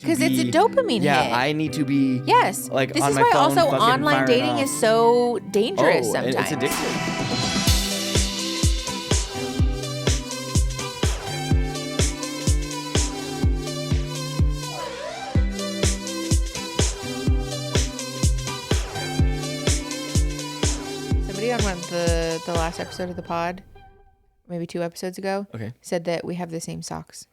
Because it's a dopamine hit. Yeah, I need to be. Yes. Like this on is my why phone, also fucking online firing dating off. is so dangerous sometimes. It's addictive. Somebody on the last episode of the pod, maybe 2 episodes ago, said that we have the same socks.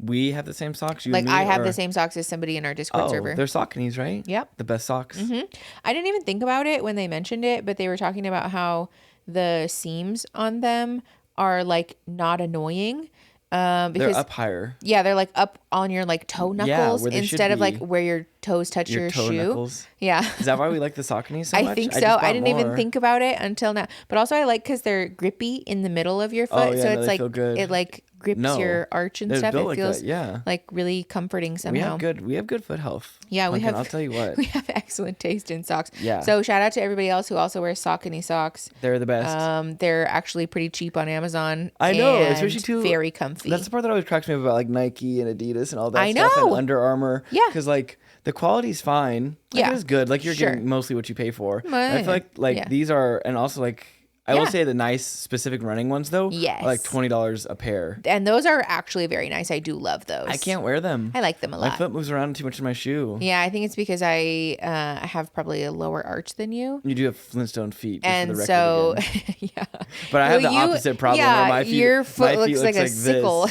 We have the same socks? You like and me, I have the same socks as somebody in our Discord server. They're Sauconys, right? Yep. The best socks. Mm-hmm. I didn't even think about it when they mentioned it, but they were talking about how the seams on them are like not annoying. Because they're up higher. Yeah, they're like up on your like toe knuckles instead of like where your toes touch your toe shoe. Knuckles. Yeah. Is that why we like the Sauconys so much? I think so. I didn't even think about it until now. But also I like because they're grippy in the middle of your foot. So it's like it like grips your arch and stuff. It feels like really comforting somehow. We have good foot health. Yeah, I'll tell you what. We have excellent taste in socks. Yeah. So shout out to everybody else who also wears Saucony socks. They're the best. They're actually pretty cheap on Amazon. I know, especially too. Very comfy. That's the part that always cracks me up about like Nike and Adidas and all that I stuff know. and Under Armour. Yeah. Because like the quality's fine. Like, it is good. Like you're getting mostly what you pay for. I feel like these are, and also like I will say the nice specific running ones though. Yes. Are like $20 a pair. And those are actually very nice. I do love those. I can't wear them. I like them a lot. My foot moves around too much in my shoe. Yeah, I think it's because I have probably a lower arch than you. You do have Flintstone feet. Just and for the so, yeah. But I have the opposite problem. Yeah, where my feet, your foot my feet looks like a sickle.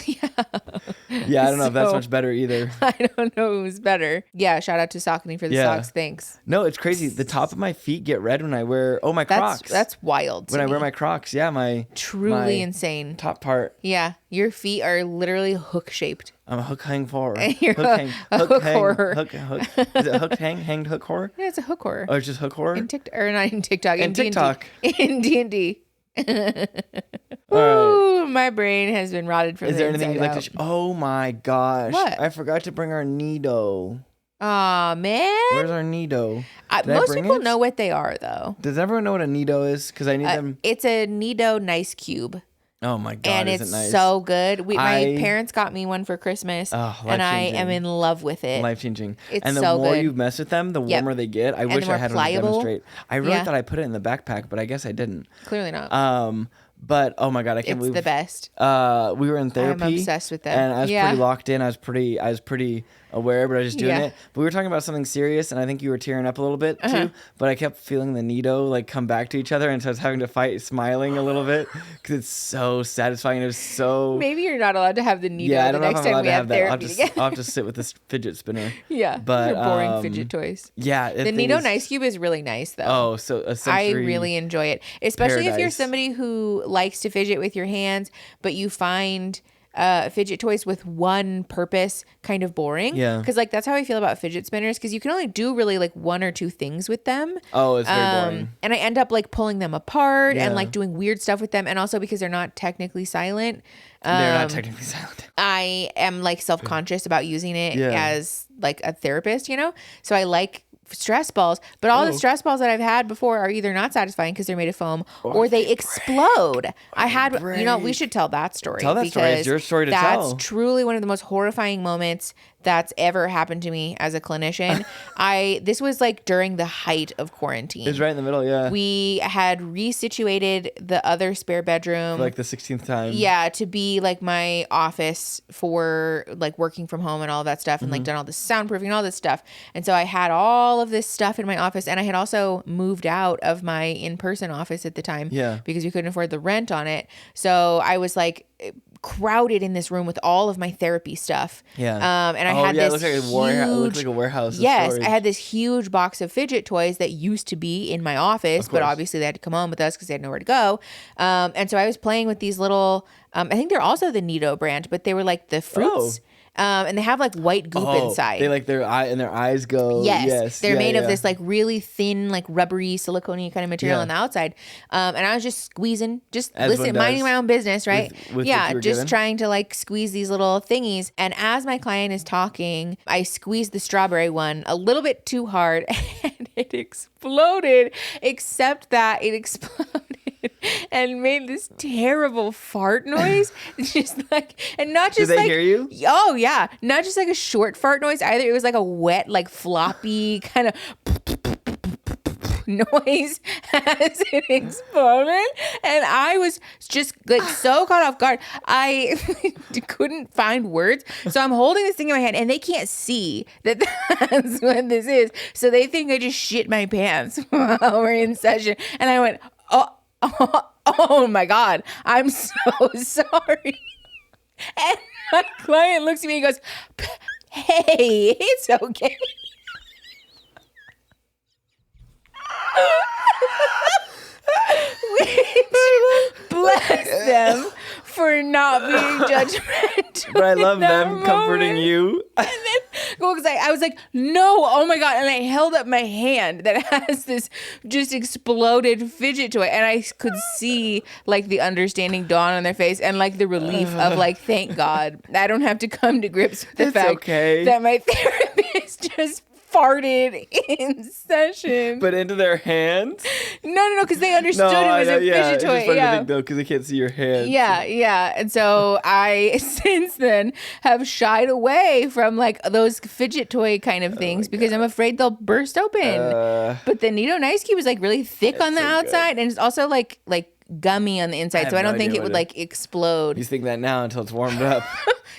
Yeah, I don't know if that's much better either. I don't know who's better. Yeah, shout out to Saucony for the socks. Thanks. No, it's crazy. The top of my feet get red when I wear my Crocs. That's wild. When I wear my Crocs, my truly insane top part. Yeah, your feet are literally hook shaped. I'm a hook hang horror. You're hook horror. Hook. Is it hook hang? Hanged hook horror? Yeah, it's a hook horror. Oh, it's just hook horror? Not in TikTok. In TikTok. In D&D. Ooh, my brain has been rotted from the inside out. Is there anything you'd like to Oh my gosh. What? I forgot to bring our NeeDoh. Aw, man. Where's our NeeDoh? Most people know what they are, though. Does everyone know what a NeeDoh is? Because I need them. It's a NeeDoh Nice Cube. Oh my God, and it's nice? so good. My parents got me one for Christmas, and I am in love with it. Life-changing. It's and the so more good. you mess with them, the warmer they get. I wish I had one to demonstrate. I really thought I put it in the backpack, but I guess I didn't. Clearly not. But oh my God, I can't believe it's the best. We were in therapy. I'm obsessed with them. And I was pretty locked in. I was pretty aware, but I was just doing it. But we were talking about something serious, and I think you were tearing up a little bit too. But I kept feeling the NeeDoh like come back to each other, and so I was having to fight smiling a little bit because it's so satisfying. It was so. Maybe you're not allowed to have the NeeDoh the next time we have therapy. I'll have to sit with this fidget spinner. Yeah, but your boring fidget toys. Yeah, the NeeDoh Nice Cube is really nice though. Oh, so a sensory I really enjoy it, especially paradise. If you're somebody who likes to fidget with your hands, but you find fidget toys with one purpose kind of boring. Yeah. Because like that's how I feel about fidget spinners, because you can only do really like 1 or 2 things with them. Oh, it's very boring. And I end up like pulling them apart and like doing weird stuff with them. And also because they're not technically silent. They're not technically silent. I am like self-conscious about using it as like a therapist, So I like stress balls, but all the stress balls that I've had before are either not satisfying because they're made of foam or they explode. I had, we should tell that story. Tell that story. It's your story to tell. That's truly one of the most horrifying moments that's ever happened to me as a clinician. This was like during the height of quarantine. It was right in the middle, yeah. We had resituated the other spare bedroom. For like the 16th time. Yeah, to be like my office for like working from home and all of that stuff, and like done all this soundproofing and all this stuff. And so I had all of this stuff in my office, and I had also moved out of my in-person office at the time because we couldn't afford the rent on it. So I was like crowded in this room with all of my therapy stuff. Yeah. And I had this it looked like a warehouse. Yes, I had this huge box of fidget toys that used to be in my office, but obviously they had to come home with us because they had nowhere to go. And so I was playing with these little, I think they're also the NeeDoh brand, but they were like the fruits. And they have like white goop inside. They like their eyes go. Yes. They're made of this like really thin, like rubbery, silicone kind of material on the outside. And I was just squeezing, minding my own business, right? With just trying to like squeeze these little thingies. And as my client is talking, I squeezed the strawberry one a little bit too hard and it exploded, except that it exploded and made this terrible fart noise. Just like, and not just Did they like, hear you? Oh yeah, not just like a short fart noise either. It was like a wet, like floppy kind of noise as it exploded, and I was just like so caught off guard. I couldn't find words, so I'm holding this thing in my hand, and they can't see that that's what this is, so they think I just shit my pants while we're in session, and I went, oh my god, I'm so sorry. And my client looks at me and goes, hey, it's okay. Bless them for not being judgmental. But I love them comforting you. And then, well, because I was like, no, oh my God. And I held up my hand that has this just exploded fidget toy. And I could see like the understanding dawn on their face and like the relief of like, thank God, I don't have to come to grips with the fact that my therapist just farted in session. But into their hands? No, because they understood it was a fidget toy. It's funny to think, though, because they can't see your hands. Yeah. And so I, since then, have shied away from like those fidget toy kind of things because I'm afraid they'll burst open. But the NeeDoh Nice Cube is like really thick on the outside, and it's also like gummy on the inside, so I don't think it would like explode. You think that now until it's warmed up.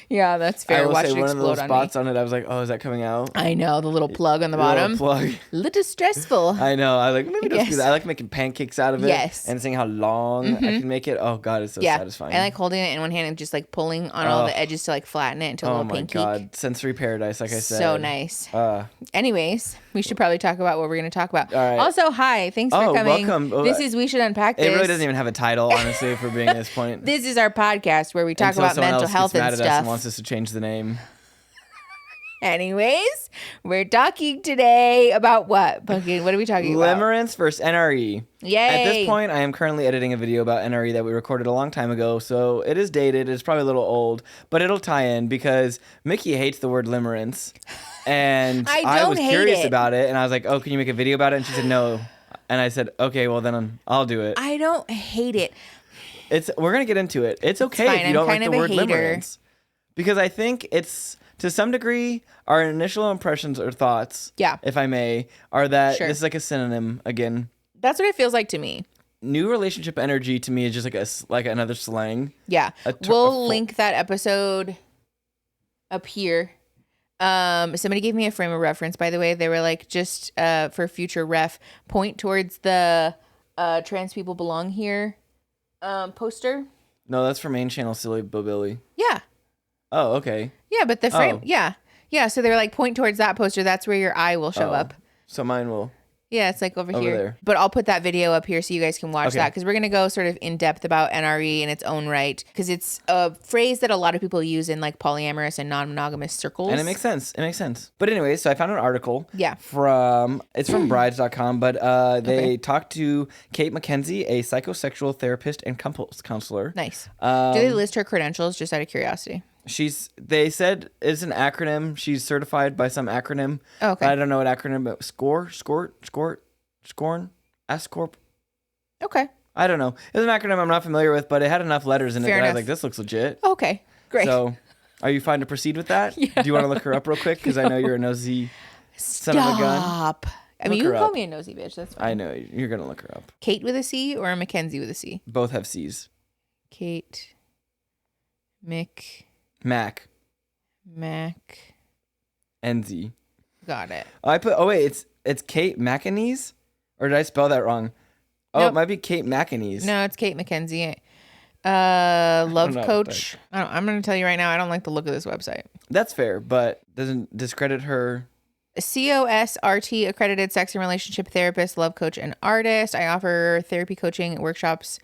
Yeah, that's fair. I will Watch say it one of the little explode spots on it, I was like, oh, is that coming out? I know, the little plug on the bottom. Plug. Little stressful. I know. I like, maybe don't do that. I like making pancakes out of it. Yes. And seeing how long I can make it. Oh, God, it's so satisfying. I like holding it in one hand and just like pulling on all the edges to like flatten it into a little pancake. Oh, my God. Sensory paradise, like I said. So nice. Anyways, we should probably talk about what we're going to talk about. All right. Also, hi. Thanks for coming. Welcome. This is We Should Unpack This. It really doesn't even have a title, honestly, for being at this point. This is our podcast where we talk about mental health and stuff. And wants us to change the name. Anyways, we're talking today about what? Pumpkin, what are we talking about? Limerence versus NRE. Yay. At this point, I am currently editing a video about NRE that we recorded a long time ago, so it is dated. It's probably a little old, but it'll tie in because Mickey hates the word limerence. And I was curious about it, and I was like, oh, can you make a video about it? And she said no. And I said, okay, well, then I'll do it. I don't hate it. We're going to get into it. It's okay if you don't like the word limerence. Because I think it's, to some degree, our initial impressions or thoughts, if I may, are that this is like a synonym again. That's what it feels like to me. New relationship energy to me is just like another slang. Yeah. We'll link that episode up here. Somebody gave me a frame of reference, by the way. They were like, just for future ref, point towards the Trans People Belong Here poster. No, that's for main channel Silly Bobilly. Yeah. Oh, okay. Yeah, but the frame, yeah. So they were like, point towards that poster. That's where your eye will show up. So mine will. Yeah, it's like over here. There. But I'll put that video up here so you guys can watch that, because we're going to go sort of in depth about NRE in its own right, because it's a phrase that a lot of people use in like polyamorous and non-monogamous circles. And it makes sense. But anyway, so I found an article. Yeah. It's from brides.com, but they talked to Kate McKenzie, a psychosexual therapist and couples counselor. Nice. Do they list her credentials just out of curiosity? They said it's an acronym. She's certified by some acronym. Oh, okay. I don't know what acronym, but Scorn, S-Corp. Okay. I don't know. It's an acronym I'm not familiar with, but it had enough letters in it that I was like, this looks legit. Okay, great. So, are you fine to proceed with that? Yeah. Do you want to look her up real quick? Because I know you're a nosy son of a gun. Stop. I mean, you can call me a nosy bitch. That's fine. I know. You're going to look her up. Kate with a C or Mackenzie with a C? Both have C's. Kate. Mac. NZ. Got it. It's Kate McAnees? Or did I spell that wrong? Oh, It might be Kate McAnees. No, it's Kate McKenzie. Love coach. I'm going to tell you right now, I don't like the look of this website. That's fair, but doesn't discredit her. COSRT accredited sex and relationship therapist, love coach, and artist. I offer therapy coaching workshops.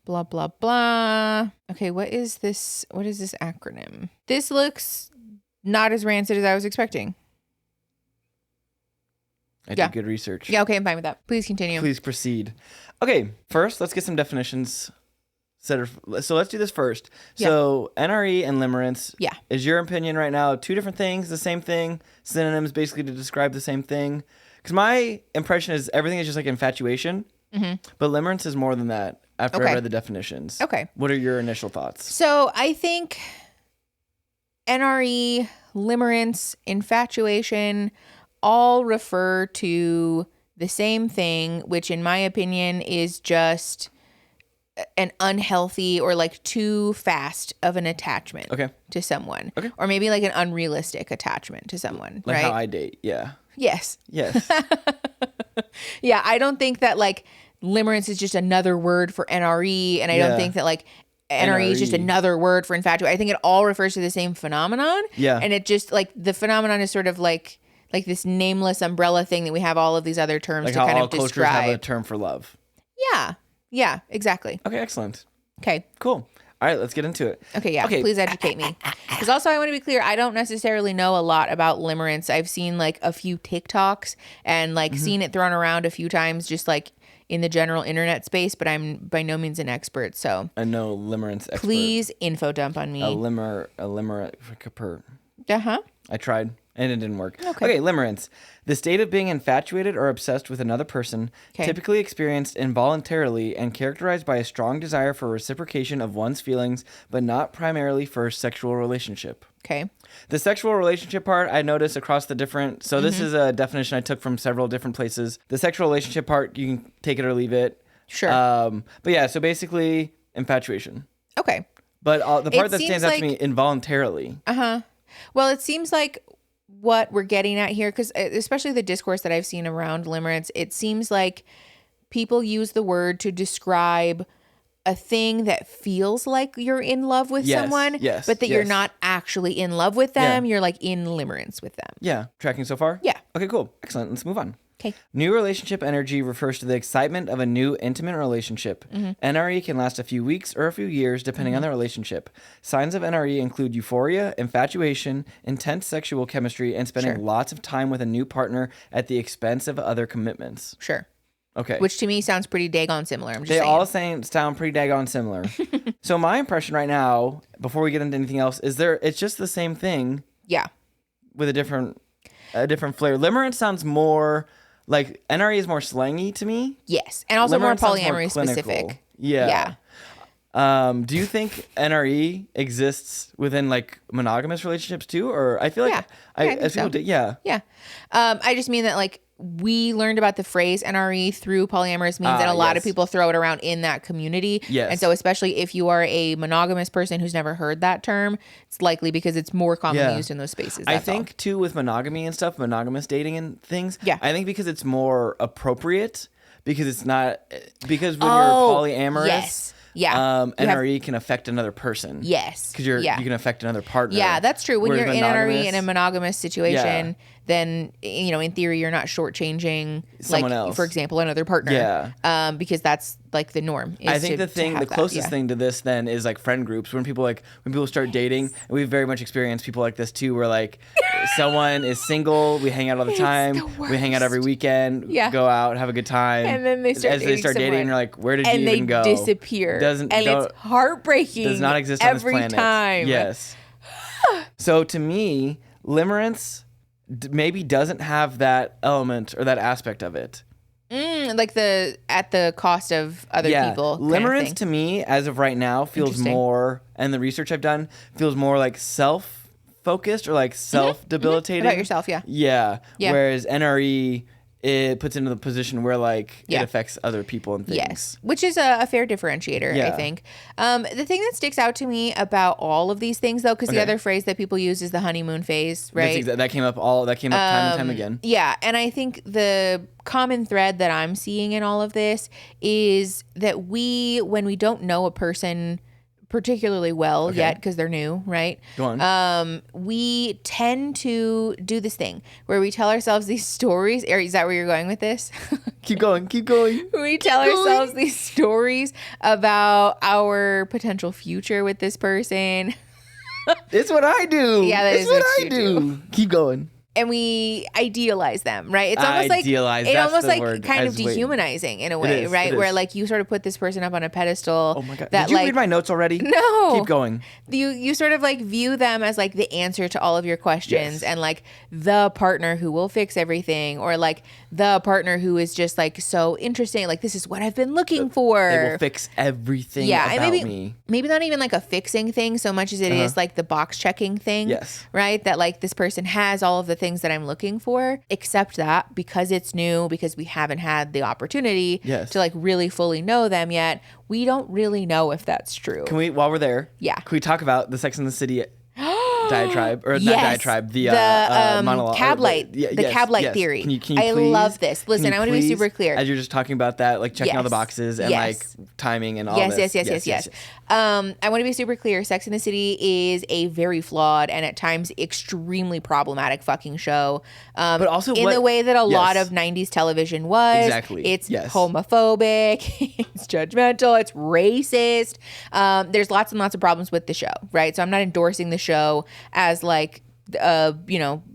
Blah, blah, blah. Okay, what is this? What is this acronym? This looks not as rancid as I was expecting. I did good research. Yeah, okay, I'm fine with that. Please continue. Please proceed. Okay, first, let's get some definitions. So let's do this first. Yeah. So NRE and limerence. Yeah. Is your opinion right now two different things, the same thing, synonyms basically to describe the same thing? Because my impression is everything is just like infatuation, but limerence is more than that. after Okay. I read the definitions. Okay. What are your initial thoughts? So I think NRE, limerence, infatuation all refer to the same thing, which in my opinion is just an unhealthy or like too fast of an attachment to someone. Okay. Or maybe like an unrealistic attachment to someone, Like right? how I date. Yeah. Yes. Yes. Yeah, I don't think that like limerence is just another word for NRE, and I don't think that like NRE is just another word for infatuation. I think it all refers to the same phenomenon. Yeah. And it just like the phenomenon is sort of like this nameless umbrella thing that we have all of these other terms Like to how kind all of cultures describe. have a term for love. Yeah. Yeah, exactly. Okay, excellent. Okay. Cool. All right, let's get into it. Okay, yeah. Okay. Please educate me. Because also I want to be clear, I don't necessarily know a lot about limerence. I've seen like a few TikToks and like seen it thrown around a few times just like in the general internet space, but I'm by no means an expert. So I know limerence expert. please info dump on me. A limer. Uh-huh. I tried and it didn't work. Okay, limerence. The state of being infatuated or obsessed with another person, typically experienced involuntarily and characterized by a strong desire for reciprocation of one's feelings, but not primarily for a sexual relationship. Okay. The sexual relationship part, I noticed across the different... So this is a definition I took from several different places. The sexual relationship part, you can take it or leave it. Sure. But yeah, so basically, infatuation. Okay. But the part It that stands seems out like- to me, involuntarily. Uh-huh. Well, it seems like what we're getting at here, because especially the discourse that I've seen around limerence, it seems like people use the word to describe a thing that feels like you're in love with someone, but that you're not actually in love with them. You're like in limerence with them. Yeah. Tracking so far? Yeah. Okay, cool. Excellent. Let's move on. Okay. New relationship energy refers to the excitement of a new intimate relationship. NRE can last a few weeks or a few years depending on the relationship. Signs of NRE include euphoria, infatuation, intense sexual chemistry, and spending lots of time with a new partner at the expense of other commitments. Sure. Okay. Which to me sounds pretty daggone similar. I'm just They saying. all sound pretty daggone similar. So my impression right now, before we get into anything else, is it's just the same thing Yeah. with a different flair. Limerence sounds more like NRE is more slangy to me. Yes. And also more Limerence sounds polyamory clinical. specific. Yeah. Do you think NRE exists within like monogamous relationships too? Or I feel like I think as people so. do, yeah. I just mean that like we learned about the phrase NRE through polyamorous means, and a lot of people throw it around in that community. Yes. And so especially if you are a monogamous person who's never heard that term, it's likely because it's more commonly used in those spaces. I think too with monogamy and stuff, monogamous dating and things. Yeah. I think because it's more appropriate because it's not because when you're polyamorous. Yes. Yeah. NRE can affect another person. Yes. Because you can affect another partner. Yeah, that's true. When Whereas you're in NRE in a monogamous situation, then, you know, in theory, you're not shortchanging someone like, else. For example, another partner. Yeah. Because that's like the norm. I think the closest thing to this then is like friend groups. When people start dating, and we've very much experienced people like this too, where like someone is single, we hang out all the time, we hang out every weekend, go out, have a good time, and then they start dating, you're like, where did you even go? And they disappear. It's heartbreaking. Does not exist every on this planet. Time. Yes. So to me, limerence maybe doesn't have that element or that aspect of it. Like at the cost of other people. Limerence to me, as of right now, feels more, and the research I've done feels more like self-focused or like self-debilitating. About yourself, yeah. Yeah. Whereas NRE, it puts into the position where like it affects other people and things. Yes, which is a fair differentiator, I think. The thing that sticks out to me about all of these things, though, because the other phrase that people use is the honeymoon phase, right? That came up time and time again. Yeah, and I think the common thread that I'm seeing in all of this is that when we don't know a person particularly well yet because they're new, right? Go on. We tend to do this thing where we tell ourselves these stories. Is that where you're going with this? Keep going. We tell ourselves these stories about our potential future with this person. It's what I do. Yeah, that it's is what what I you do. Keep going. and we idealize them, right? It's almost Idealize, like, it that's almost the like word. kind of dehumanizing in a way, is, right? it Where is. like you sort of put this person up on a pedestal. Oh my God. That Did you like, read my notes already? No. Keep going. You sort of like view them as like the answer to all of your questions, and like the partner who will fix everything, or like the partner who is just like so interesting. Like, this is what I've been looking for. They will fix everything Yeah, about and me. maybe not even like a fixing thing so much as it is like the box checking thing. Yes. Right? That like this person has all of the things that I'm looking for, except that because it's new, because we haven't had the opportunity to like really fully know them yet, we don't really know if that's true. Can we, while we're there, Yeah. can we talk about the Sex and the City diatribe, or not Yes. diatribe, the monologue, cab light, cab light theory. Can you I please, love this. Listen, I want to be super clear. As you're just talking about that, like checking all the boxes and like timing and all this. Yes. I want to be super clear. Sex and the City is a very flawed and at times extremely problematic fucking show. But also in the way that a lot of 90s television was. Exactly. It's homophobic. It's judgmental. It's racist. There's lots and lots of problems with the show, right? So I'm not endorsing the show as like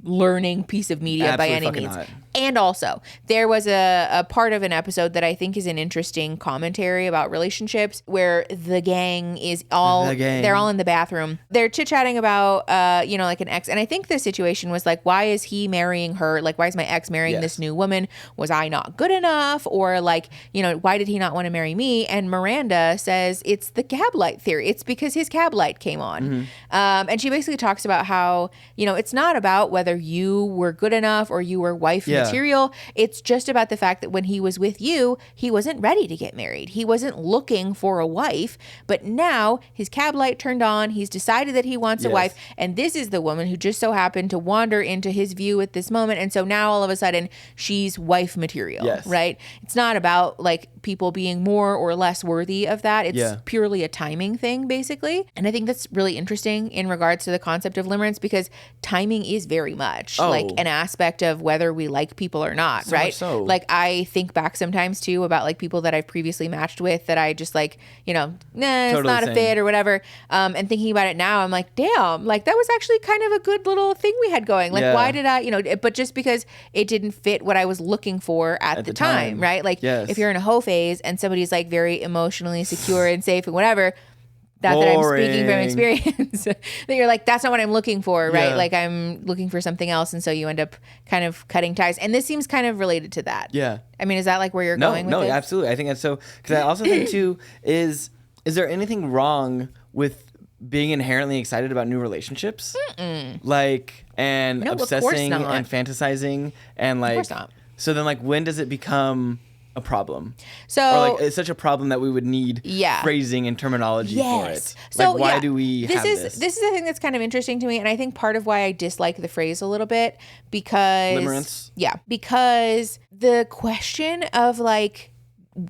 learning piece of media by any means. Not. And also, there was a part of an episode that I think is an interesting commentary about relationships where the gang is they're all in the bathroom. They're chit-chatting about, like an ex. And I think the situation was like, why is he marrying her? Like, why is my ex marrying this new woman? Was I not good enough? Or like, why did he not want to marry me? And Miranda says it's the cab light theory. It's because his cab light came on. And she basically talks about how, it's not about whether you were good enough or you were wife material. It's just about the fact that when he was with you, he wasn't ready to get married. He wasn't looking for a wife, but now his cab light turned on. He's decided that he wants a wife, and this is the woman who just so happened to wander into his view at this moment. And so now all of a sudden she's wife material, right? It's not about like people being more or less worthy of that. It's purely a timing thing, basically. And I think that's really interesting in regards to the concept of limerence, because timing is very much like an aspect of whether we like people or not, right? So. Like I think back sometimes too about like people that I've previously matched with that I just like, it's not a fit or whatever. And thinking about it now, I'm like, damn, like that was actually kind of a good little thing we had going. Like why did I, but just because it didn't fit what I was looking for at the time, right? Like if you're in a hoe phase and somebody's like very emotionally secure and safe and whatever, not that I'm speaking from experience, that you're like, that's not what I'm looking for, right? Like I'm looking for something else. And so you end up kind of cutting ties. And this seems kind of related to that. Yeah. I mean, is that like where you're going with it? No, absolutely. I think that's so, because I also think too, is there anything wrong with being inherently excited about new relationships? Like, and obsessing and fantasizing and like, of course not. So then like, when does it become a problem? So, or like it's such a problem that we would need phrasing and terminology for it. So like, why do we have this? This is the thing that's kind of interesting to me, and I think part of why I dislike the phrase a little bit, because limerence. Because the question of like,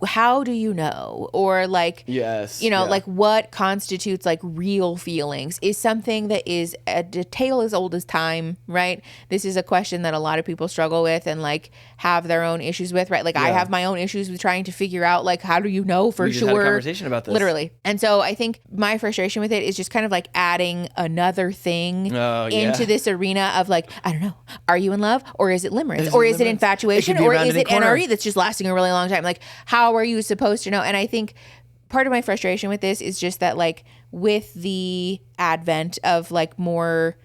how do you know, or like like what constitutes like real feelings is something that is a tale as old as time, right? This is a question that a lot of people struggle with and like have their own issues with, right? Like I have my own issues with trying to figure out like, how do you know for sure? Had a conversation about this, literally. And so I think my frustration with it is just kind of like adding another thing into this arena of like, I don't know, are you in love, or is it limerence, or is it infatuation, or is it NRE that's just lasting a really long time? Like, how are you supposed to know? And I think part of my frustration with this is just that like with the advent of like more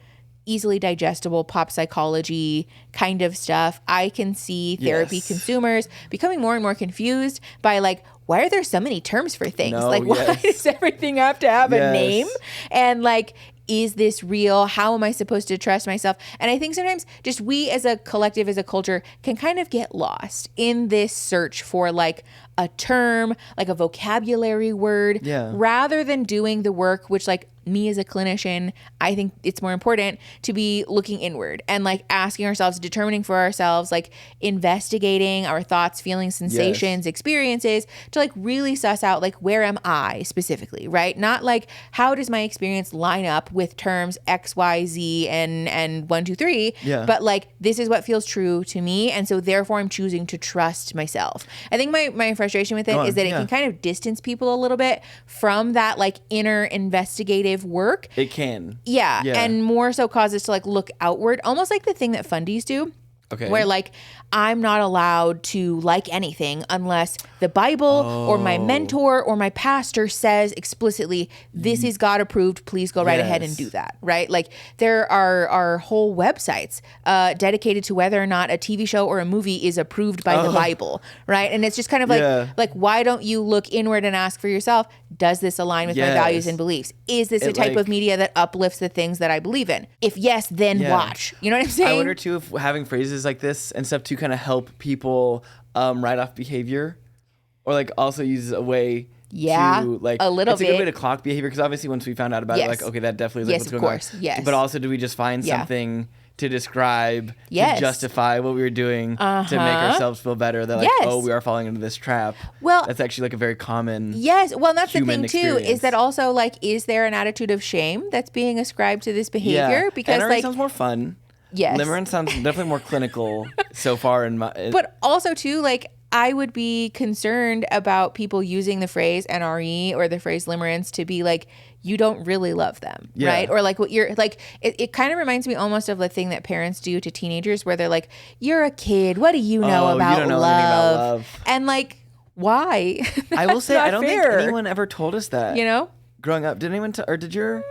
easily digestible pop psychology kind of stuff, I can see therapy consumers becoming more and more confused by like, why are there so many terms for things? Why does everything have to have a name? And like, is this real? How am I supposed to trust myself? And I think sometimes just we as a collective, as a culture, can kind of get lost in this search for like a term, like a vocabulary word, rather than doing the work, which like me as a clinician, I think it's more important to be looking inward and like asking ourselves, determining for ourselves, like investigating our thoughts, feelings, sensations, experiences to like really suss out like, where am I specifically, right? Not like, how does my experience line up with terms X, Y, Z, and 1, 2, 3, but like, this is what feels true to me. And so therefore I'm choosing to trust myself. I think my frustration with it is that it can kind of distance people a little bit from that like inner investigative creative work, it can. Yeah. And more so cause us to like look outward, almost like the thing that fundies do. Okay. Where like I'm not allowed to like anything unless the Bible or my mentor or my pastor says explicitly, this is God approved. Please go right ahead and do that. Right. Like there are whole websites dedicated to whether or not a TV show or a movie is approved by the Bible. Right. And it's just kind of like, why don't you look inward and ask for yourself, does this align with my values and beliefs? Is this a type of media that uplifts the things that I believe in? If yes, then watch. You know what I'm saying? I wonder too if having phrases like this and stuff to kind of help people write off behavior, or like also use a way to like a little it's bit. a good way to clock behavior, because obviously once we found out about it, like okay, that definitely is like what's going on. Yes. But also, do we just find something to describe to justify what we were doing to make ourselves feel better, that like oh, we are falling into this trap? Well, that's actually like a very common well, that's the thing experience. too, is that also like, is there an attitude of shame that's being ascribed to this behavior? Because NRE like sounds more fun. Yes. Limerence sounds definitely more clinical so far in my. But also too, like I would be concerned about people using the phrase NRE or the phrase limerence to be like, you don't really love them, right? Or like what you're like, it kind of reminds me almost of the thing that parents do to teenagers where they're like, you're a kid. What do you know about you don't know anything about love? And like, why? I will say, I don't think anyone ever told us that. You know? Growing up, did anyone, or did your...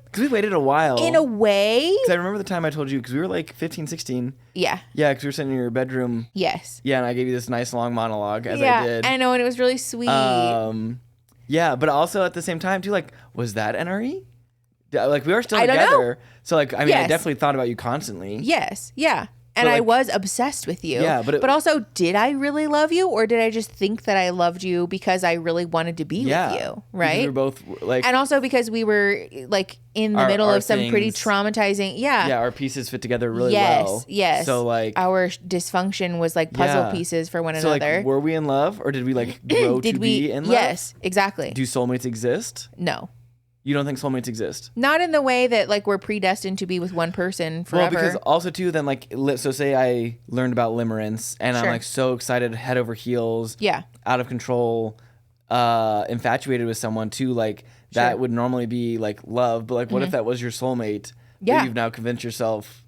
Because we waited a while. In a way. Because I remember the time I told you, because we were like 15, 16. Yeah. Yeah, because we were sitting in your bedroom. Yes. Yeah, and I gave you this nice long monologue, as I did. I know, and it was really sweet. Yeah, but also at the same time, too, like, was that NRE? Like, we were still together. So, like, I mean, I definitely thought about you constantly. Yes, yeah. And like, I was obsessed with you. Yeah, but also, did I really love you, or did I just think that I loved you because I really wanted to be with you? Right. We were both like, and also because we were like in the middle of some pretty traumatizing. Yeah, our pieces fit together really well. Yes. So like, our dysfunction was like puzzle pieces for one another. Like, were we in love, or did we like grow to be in love? Yes, exactly. Do soulmates exist? No. You don't think soulmates exist? Not in the way that like we're predestined to be with one person forever. Well, because also too, then like, so say I learned about limerence and I'm like so excited, head over heels, out of control, infatuated with someone too, like that would normally be like love, but like what if that was your soulmate? Yeah. That you've now convinced yourself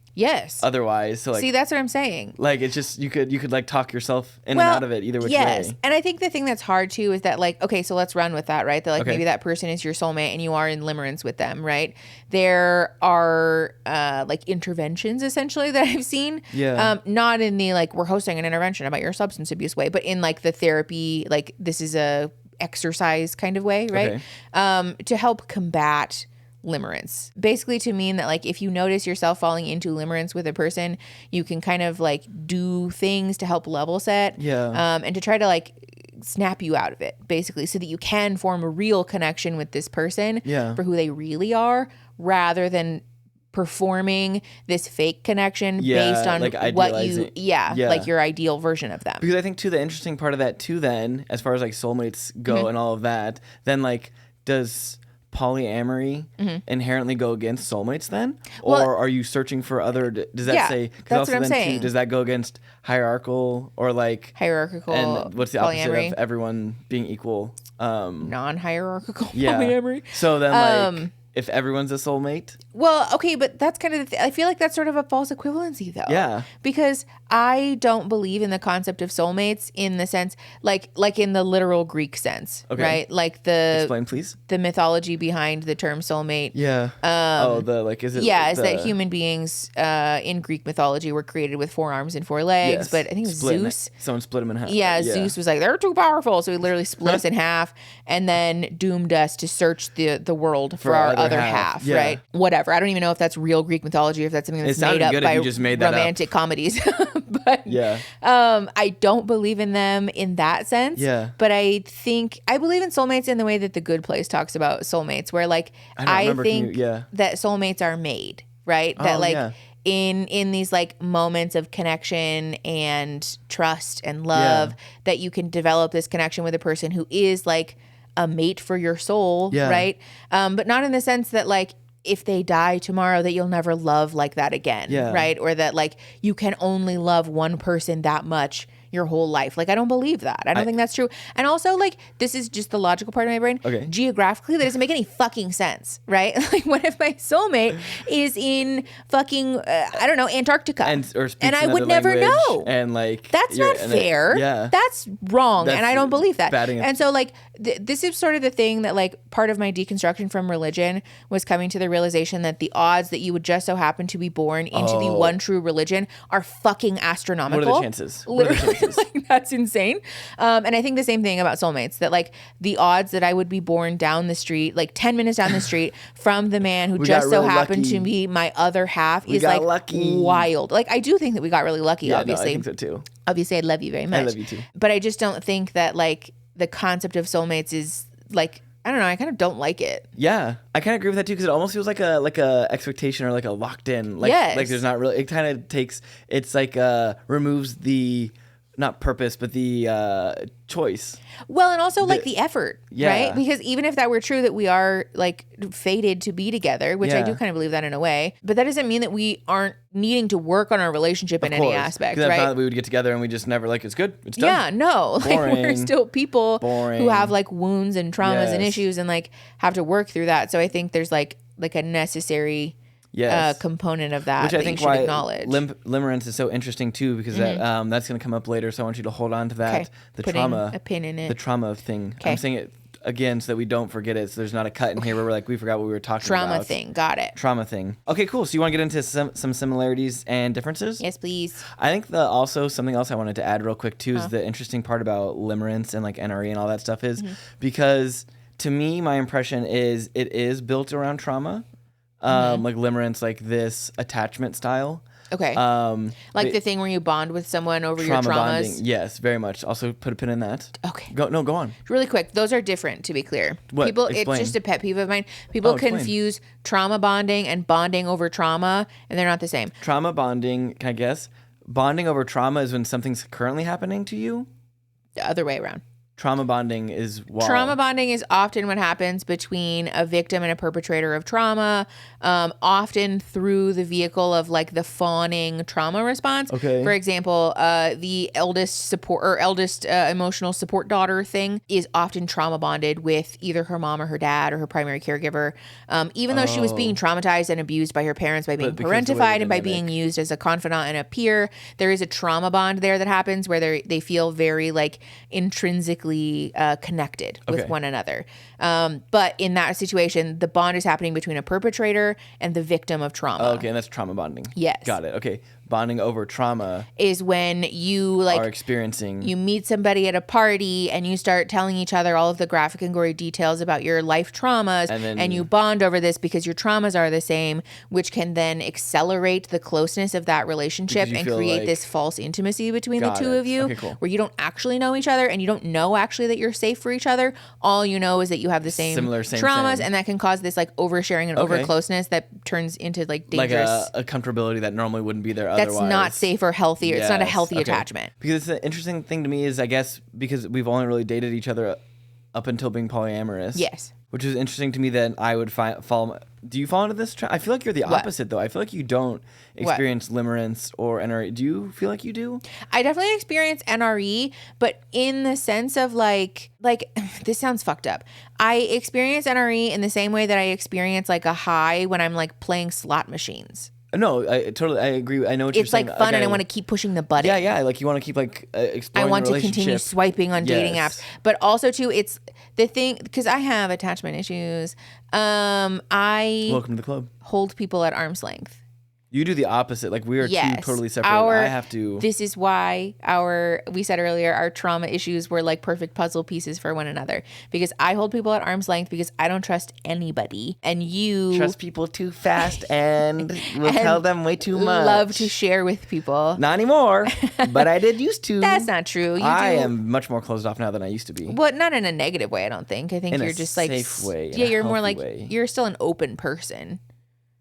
otherwise. So like, see, that's what I'm saying. Like it's just you could like talk yourself in and out of it either which way. And I think the thing that's hard too is that like, okay, so let's run with that, right? That like maybe that person is your soulmate and you are in limerence with them, right? There are like interventions essentially that I've seen. Yeah. Not in the like we're hosting an intervention about your substance abuse way, but in like the therapy, like this is a exercise kind of way, right? Okay. To help combat limerence, basically to mean that like if you notice yourself falling into limerence with a person, you can kind of like do things to help level set and to try to like snap you out of it, basically, so that you can form a real connection with this person for who they really are, rather than performing this fake connection based on like what you like your ideal version of them. Because I think too, the interesting part of that too, then as far as like soulmates go and all of that, then like does polyamory inherently go against soulmates then? Or are you searching for other, does that say, because also then too, does that go against hierarchical or like hierarchical and what's the opposite polyamory? of everyone being equal? Non-hierarchical polyamory. So then like if everyone's a soulmate? Well, okay, but that's kind of I feel like that's sort of a false equivalency though. Yeah. Because I don't believe in the concept of soulmates in the sense like in the literal Greek sense, right? Like explain please. The mythology behind the term soulmate. Yeah. Is it? Yeah, is that human beings in Greek mythology were created with 4 arms and 4 legs, but I think it was Zeus. Someone split them in half. Yeah, Zeus was like, they're too powerful, so he literally split us in half and then doomed us to search the world for our other half, right? Whatever. I don't even know if that's real Greek mythology or if that's something that's made up by romantic comedies. But I don't believe in them in that sense. Yeah. But I believe in soulmates in the way that The Good Place talks about soulmates, where like I think that soulmates are made, right? That in these like moments of connection and trust and love, that you can develop this connection with a person who is like a mate for your soul, right? But not in the sense that like if they die tomorrow that you'll never love like that again, right? Or that like you can only love one person that much your whole life. Like, I don't believe that. I don't think that's true. And also, like, this is just the logical part of my brain. Okay. Geographically, that doesn't make any fucking sense, right? Like, what if my soulmate is in fucking, I don't know, Antarctica? And I would never know. And like, that's not fair. Yeah. That's wrong. And I don't believe that. And so like, this is sort of the thing that like part of my deconstruction from religion was coming to the realization that the odds that you would just so happen to be born into the one true religion are fucking astronomical. What are the chances? Literally, like, that's insane. And I think the same thing about soulmates, that like the odds that I would be born down the street, like 10 minutes down the street from the man who just so happened to be my other half is like wild. Like, I do think that we got really lucky, obviously. I think so too. Obviously, I love you very much. I love you too. But I just don't think that like the concept of soulmates is like, I don't know. I kind of don't like it. Yeah, I kind of agree with that too, because it almost feels like a expectation or like a locked in. Like, like there's not really. It kind of takes. It's like removes the not purpose, but the choice. Well, and also like the effort, right? Because even if that were true, that we are like fated to be together, which I do kind of believe that in a way, but that doesn't mean that we aren't needing to work on our relationship in any aspect, right? Not that we would get together and we just never like, it's good, it's done. Yeah, no, like, we're still people who have like wounds and traumas and Yes. issues and like have to work through that. So I think there's like a necessary component of that, which I that think you should why acknowledge. Limerence is so interesting too, because that's going to come up later. So I want you to hold on to that. Okay. The Putting trauma, a pin in it. the trauma thing. Okay. I'm saying it again so that we don't forget it. So there's not a cut in here where we're like, we forgot what we were talking about. Trauma thing. Got it. Trauma thing. Okay, cool. So you want to get into some similarities and differences? Yes, please. I think also something else I wanted to add real quick too is the interesting part about limerence and like NRE and all that stuff is because to me, my impression is it is built around trauma. Like limerence, like this attachment style. Okay. Like the thing where you bond with someone over your traumas. Bonding. Yes, very much. Also put a pin in that. Okay. Go on. Really quick. Those are different, to be clear. What? People, Explain. it's just a pet peeve of mine. People confuse trauma bonding and bonding over trauma, and they're not the same. Trauma bonding, can I guess? Bonding over trauma is when something's currently happening to you? The other way around. Trauma bonding is Trauma bonding is often what happens between a victim and a perpetrator of trauma, often through the vehicle of like the fawning trauma response. Okay. For example, the eldest emotional support daughter thing is often trauma bonded with either her mom or her dad or her primary caregiver. Even though she was being traumatized and abused by her parents by being parentified and by being used as a confidant and a peer, there is a trauma bond there that happens where they feel very like intrinsically connected with one another. But in that situation, the bond is happening between a perpetrator and the victim of trauma. Oh, okay, and that's trauma bonding. Yes. Got it. Okay. Bonding over trauma is when you like are experiencing. You meet somebody at a party and you start telling each other all of the graphic and gory details about your life traumas, and you bond over this because your traumas are the same, which can then accelerate the closeness of that relationship and create like this false intimacy between the two of you, where you don't actually know each other and you don't know actually that you're safe for each other. All you know is that you have the same traumas, and that can cause this like oversharing and over closeness that turns into like dangerous, like a comfortability that normally wouldn't be there. That's not safe or healthy. Yes. It's not a healthy attachment. Because it's an interesting thing to me is, I guess, because we've only really dated each other up until being polyamorous. Yes. Which is interesting to me that I would fall. Do you fall into this trap? I feel like you're the opposite, though. I feel like you don't experience limerence or NRE. Do you feel like you do? I definitely experience NRE, but in the sense of like this sounds fucked up. I experience NRE in the same way that I experience like a high when I'm like playing slot machines. No, I agree. I know what you're saying. It's like fun, and I want to keep pushing the button. Yeah. Like you want to keep like exploring. I want to continue swiping on dating apps, but also too, it's the thing because I have attachment issues. I welcome to the club. Hold people at arm's length. You do the opposite. Like we are two totally separate. I have to. This is why we said earlier, our trauma issues were like perfect puzzle pieces for one another. Because I hold people at arm's length because I don't trust anybody, and you trust people too fast and will tell them way too much. Love to share with people. Not anymore, but I did used to. That's not true. I am much more closed off now than I used to be. But not in a negative way. I don't think. I think in you're just like safe way. Yeah, you're more like you're still an open person.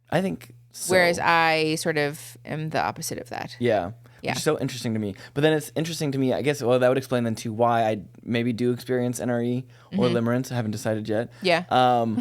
I think. So. Whereas I sort of am the opposite of that. Yeah. Which is so interesting to me. But then it's interesting to me, I guess, well, that would explain then too why I maybe do experience NRE or limerence. I haven't decided yet. Yeah.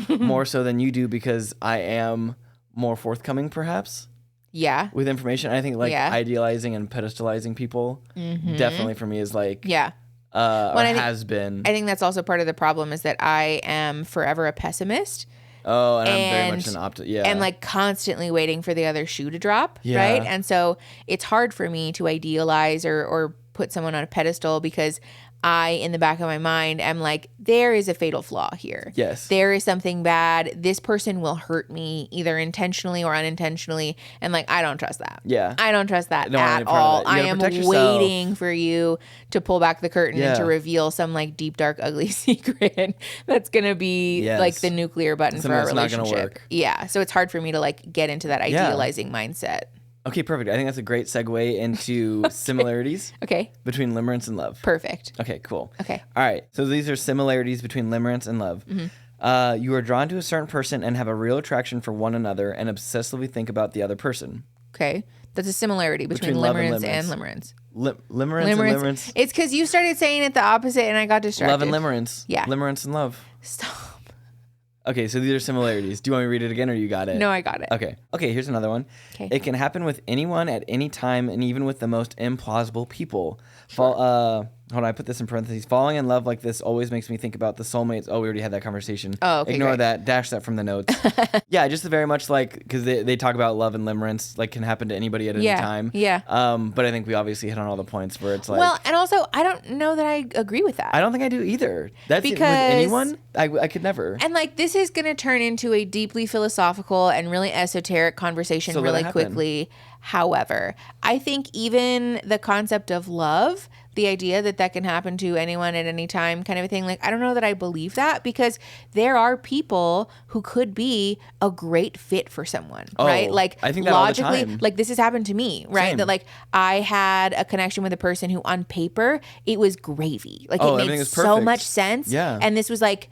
More so than you do because I am more forthcoming, perhaps. Yeah. with information. I think like Yeah. idealizing and pedestalizing people definitely for me is like Yeah. or has been. I think that's also part of the problem is that I am forever a pessimist. Oh, and I'm very much an and like constantly waiting for the other shoe to drop, Yeah. right? And so it's hard for me to idealize or put someone on a pedestal because I, in the back of my mind, am like, there is a fatal flaw here. Yes. There is something bad. This person will hurt me either intentionally or unintentionally. And like, I don't trust that. Yeah. I don't trust that Don't want at any part of all. that. You I gotta am protect yourself. waiting for you to pull back the curtain and to Yeah. reveal some like deep, dark, ugly secret that's going to be Yes. like the nuclear button Something for our that's not gonna relationship. work. Yeah. So it's hard for me to like get into that idealizing mindset. Okay, perfect. I think that's a great segue into similarities Okay. between limerence and love. Perfect. Okay, cool. Okay. All right. So these are similarities between limerence and love. You are drawn to a certain person and have a real attraction for one another and obsessively think about the other person. Okay. That's a similarity between love and limerence and limerence. Limerence and limerence. It's because you started saying it the opposite and I got distracted. Love and limerence. Yeah. Limerence and love. Stop. Okay, so these are similarities. Do you want me to read it again or you got it? No, I got it. Okay. Okay, here's another one. Okay. It can happen with anyone at any time and even with the most implausible people. Hold on, I put this in parentheses. Falling in love like this always makes me think about the soulmates. Oh, we already had that conversation. Oh, okay, Ignore great. that. Dash that from the notes. Yeah, just very much like, because they talk about love and limerence, like can happen to anybody at any time. Yeah. But I think we obviously hit on all the points where it's like. Well, and also, I don't know that I agree with that. I don't think I do either. That's with Because- anyone? I could never. And like this is going to turn into a deeply philosophical and really esoteric conversation So let really it happen. quickly. However, I think even the concept of love, the idea that that can happen to anyone at any time kind of a thing, like I don't know that I believe that because there are people who could be a great fit for someone, right? Like I think that all the logically, time. like this has happened to me, right? Same. That like I had a connection with a person who on paper, it was gravy. Like Oh, it everything made is so perfect. much sense. Yeah. And this was like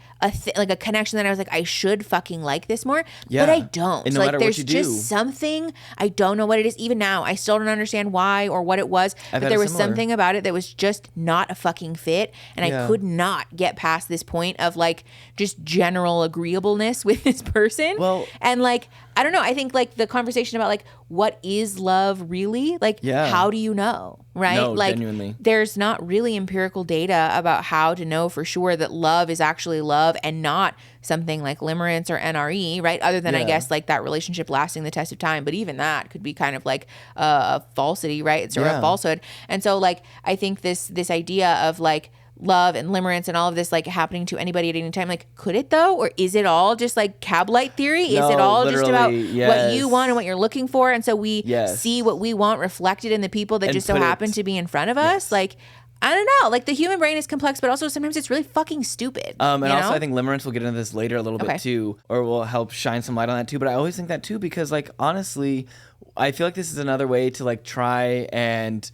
like a connection that I was like, I should fucking like this more, Yeah. but I don't. And no like matter what there's you just do. something, I don't know what it is. Even now, I still don't understand why or what it was, but had there a was similar. something about it that was just not a fucking fit. And Yeah. I could not get past this point of like just general agreeableness with this person. Well- and like, I don't know. I think like the conversation about like, what is love really? Like, Yeah. how do you know? Right? No, like, genuinely. there's not really empirical data about how to know for sure that love is actually love and not something like limerence or NRE, right? Other than I Yeah. guess like that relationship lasting the test of time. But even that could be kind of like a falsity, right? It's sort of Yeah. a falsehood. And so like, I think this idea of like, love and limerence and all of this like happening to anybody at any time, like could it though, or is it all just like cab light theory? Is it No, all just about literally, what you yes. want and what you're looking for, and so we Yes. see what we want reflected in the people that And just so put it- happen to be in front of us? Like I don't know, like the human brain is complex, but also sometimes it's really fucking stupid. And you also, know? I think limerence will get into this later a little Okay. bit too, or will help shine some light on that too. But I always think that too because, like, honestly, I feel like this is another way to like try and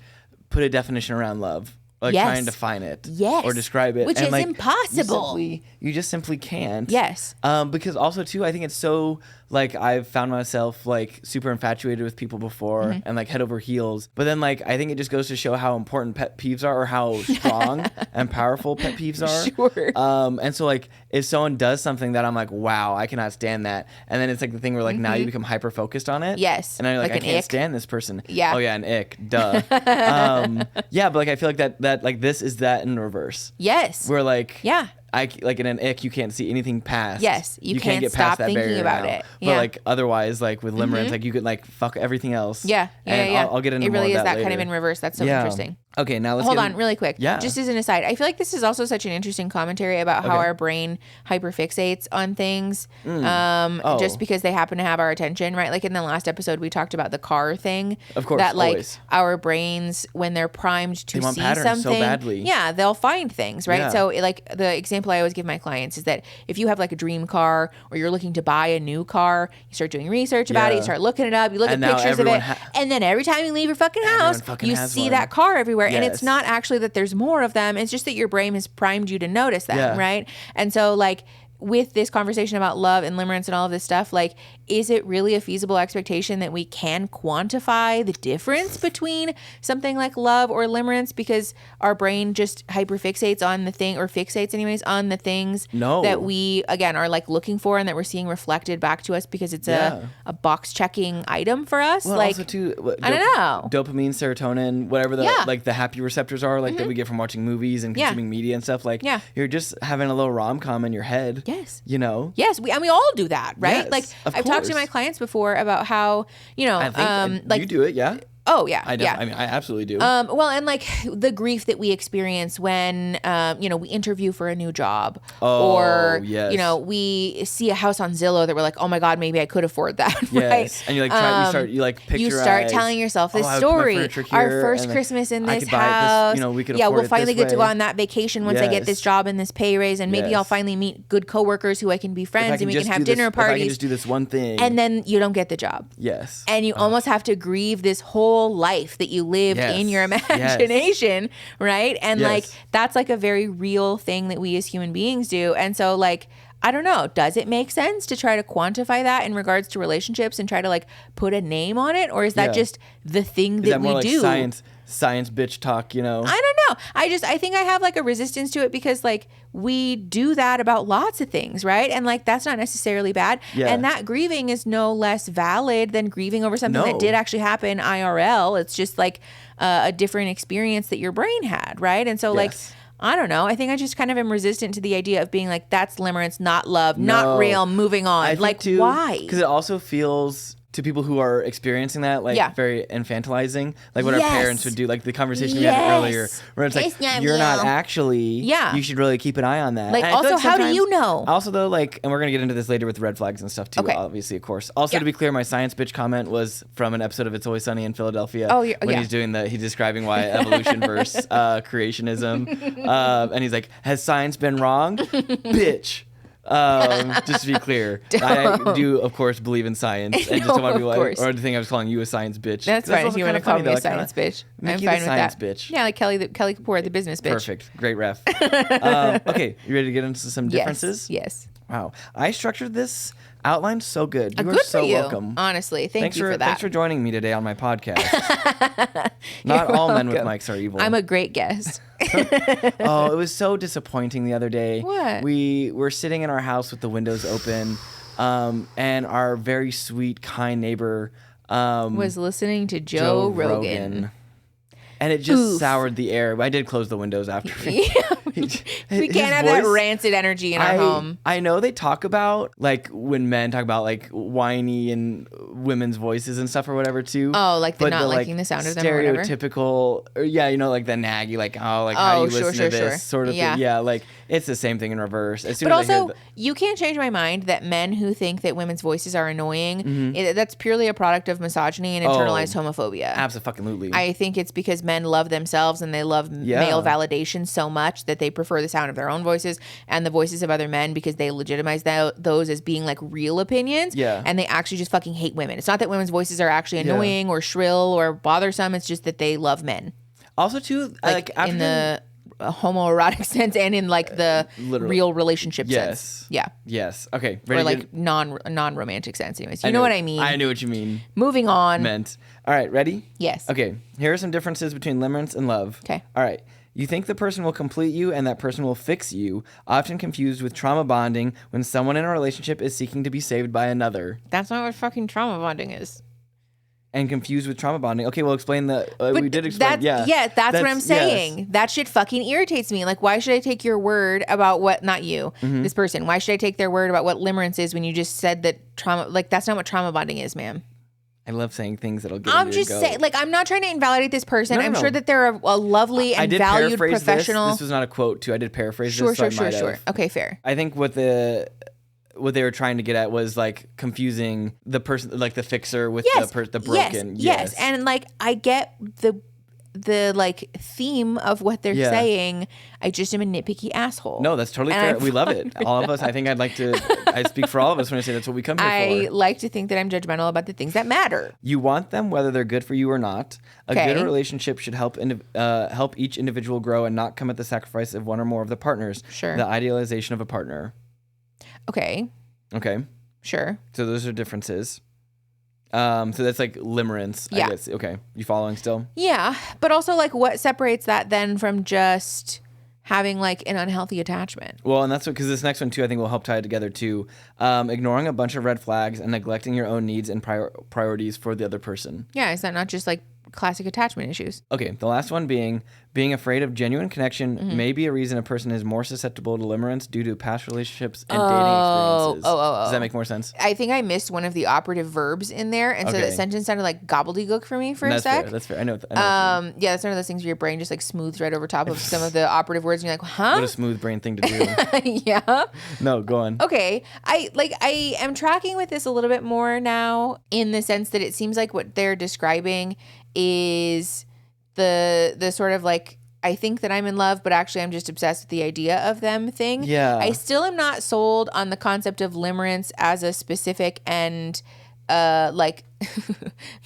put a definition around love, like Yes. try and define it, Yes. or describe it, Which and, is like, impossible. You just simply can't. Yes. Because also too, I think it's so like I've found myself like super infatuated with people before Mm-hmm. and like head over heels. But then like I think it just goes to show how important pet peeves are or how strong and powerful pet peeves are. Sure. And so like if someone does something that I'm like, wow, I cannot stand that. And then it's like the thing where like now you become hyper focused on it. Mm-hmm. Yes. And I'm like I Like an can't ick. stand this person. Yeah. Oh yeah, an ick. Duh. Yeah, but like I feel like that like this is that in reverse. Yes. Where like Yeah. like in an ick you can't see anything past. Yes, you can't get stop past that thinking barrier about now. it. But Yeah. like otherwise, like with limerence, like you could like fuck everything else. Yeah. And I'll get into it really more is of that that kind of later. in reverse. That's so Yeah. interesting. Okay, now let's Hold get on, really quick. Yeah. Just as an aside, I feel like this is also such an interesting commentary about how Okay. our brain hyperfixates on things, Oh. just because they happen to have our attention, right? Like in the last episode, we talked about the car thing. Of course, that like always. our brains, when they're primed to They want see patterns so something, badly. yeah, they'll find things, right? Yeah. So like the example I always give my clients is that if you have like a dream car or you're looking to buy a new car, you start doing research about it, you Yeah. start looking it up, you look And at now pictures of it, everyone and then every time you leave your fucking house, fucking you has see one. that car everywhere, and it's Yes. not actually that there's more of them. It's just that your brain has primed you to notice them, Yeah. right? And so like with this conversation about love and limerence and all of this stuff, like is it really a feasible expectation that we can quantify the difference between something like love or limerence, because our brain just hyperfixates on the thing, or fixates anyways on the things that we, again, are like looking for and that we're seeing reflected back to us because it's a box checking item for us. Well, like, also too, I don't know. Dopamine, serotonin, whatever the like the happy receptors are, like that we get from watching movies and consuming media and stuff. Like you're just having a little rom-com in your head. Yes. You know? Yes. We all do that, right? Yes, like I've talked to my clients before about how, I think like you do it, yeah. Oh yeah, I mean, I absolutely do. Well, and like the grief that we experience when, we interview for a new job, or we see a house on Zillow that we're like, oh my god, maybe I could afford that. Yes, right? and you like picture. You start telling yourself this story. Our first Christmas in this house. We could afford we'll it finally this get to go way. on that vacation once I get this job and this pay raise, and maybe I'll finally meet good coworkers who I can be friends, and we can have dinner parties. If I can just do this one thing, and then you don't get the job. Yes, and you almost have to grieve this whole life that you lived in your imagination, right? And like that's like a very real thing that we as human beings do. And so like, I don't know, does it make sense to try to quantify that in regards to relationships and try to like put a name on it, or is that just the thing that we do? Science bitch talk, you know? I don't know. I think I have like a resistance to it because like we do that about lots of things, right? And like that's not necessarily bad. Yeah. And that grieving is no less valid than grieving over something that did actually happen IRL. It's just like a different experience that your brain had, right? And so like, I don't know. I think I just kind of am resistant to the idea of being like, that's limerence, not love, not real, moving on. Like, why? Because it also feels, to people who are experiencing that, like very infantilizing, like what our parents would do, like the conversation we had earlier, where it's like, you're not actually, you should really keep an eye on that. Like, also, like how do you know? Also though, like, and we're going to get into this later with red flags and stuff too, obviously, of course. Also, to be clear, my science bitch comment was from an episode of It's Always Sunny in Philadelphia. When he's describing why evolution versus creationism. And he's like, has science been wrong? Bitch. Just to be clear, I do of course believe in science, and just don't want to be like, or the thing I was calling you a science bitch. That's fine. If you want to call me a science bitch, I'm fine with that. Bitch. Yeah, like Kelly Kapoor, the business bitch. Perfect, great ref. Okay, you ready to get into some differences? Yes. Wow, I structured this outline so good. You are good so for you. welcome. Honestly, thanks you for that. Thanks for joining me today on my podcast. Not all men with mics are evil. I'm a great guest. Oh, it was so disappointing the other day. What? We were sitting in our house with the windows open, and our very sweet, kind neighbor was listening to Joe Rogan. And it just soured the air. I did close the windows after. We can't have that rancid energy in our home. I know they talk about, like, when men talk about, like, whiny and women's voices and stuff or whatever, too. Oh, like the not liking the sound of them or whatever? Stereotypical, like, the naggy, like, how you listen to this sort of thing. Yeah, like, it's the same thing in reverse. But also, you can't change my mind that men who think that women's voices are annoying, that's purely a product of misogyny and internalized homophobia. Absolutely. I think it's because men love themselves and they love male validation so much that they prefer the sound of their own voices and the voices of other men because they legitimize those as being like real opinions. Yeah. And they actually just fucking hate women. It's not that women's voices are actually annoying or shrill or bothersome. It's just that they love men. Also, too, like in the homoerotic sense and in like the real relationship sense. Yeah. Yes. Okay. Or like non-romantic sense anyways. You know what I mean? I knew what you mean. Moving on. All right. Ready? Yes. Okay. Here are some differences between limerence and love. Okay. All right. You think the person will complete you and that person will fix you, often confused with trauma bonding when someone in a relationship is seeking to be saved by another. That's not what fucking trauma bonding is. And confused with trauma bonding. Okay, well, explain the... we did explain... That's what I'm saying. Yes. That shit fucking irritates me. Like, why should I take your word about what... Not you, this person. Why should I take their word about what limerence is when you just said that trauma... Like, that's not what trauma bonding is, ma'am. I love saying things that'll get I'm just saying... Like, I'm not trying to invalidate this person. I'm sure that they're a lovely and valued professional. This was not a quote, too. I did paraphrase this. Sure. Okay, fair. I think what they were trying to get at was like confusing the person, like the fixer with the broken. Yes. And like, I get the like theme of what they're saying. I just am a nitpicky asshole. No, that's totally fair. We love it. All of us. I think I speak for all of us when I say that's what we come here for. I like to think that I'm judgmental about the things that matter. You want them whether they're good for you or not. A good relationship should help each individual grow and not come at the sacrifice of one or more of the partners. Sure. The idealization of a partner. Okay. Sure. So those are differences. So that's like limerence, I guess. Okay. You following still? Yeah. But also, like, what separates that then from just having, like, an unhealthy attachment? Well, and that's what, because this next one, too, I think will help tie it together, too. Ignoring a bunch of red flags and neglecting your own needs and priorities for the other person. Yeah. Is that not just, like, classic attachment issues? Okay. The last one being afraid of genuine connection may be a reason a person is more susceptible to limerence due to past relationships and dating experiences. Does that make more sense? I think I missed one of the operative verbs in there, and so that sentence sounded like gobbledygook for me for a sec. That's fair. I know. Yeah, that's one of those things where your brain just like smooths right over top of some of the operative words, and you're like, huh? What a smooth brain thing to do. Yeah. No, go on. Okay. I am tracking with this a little bit more now, in the sense that it seems like what they're describing is the sort of like, I think that I'm in love, but actually I'm just obsessed with the idea of them thing. Yeah. I still am not sold on the concept of limerence as a specific and like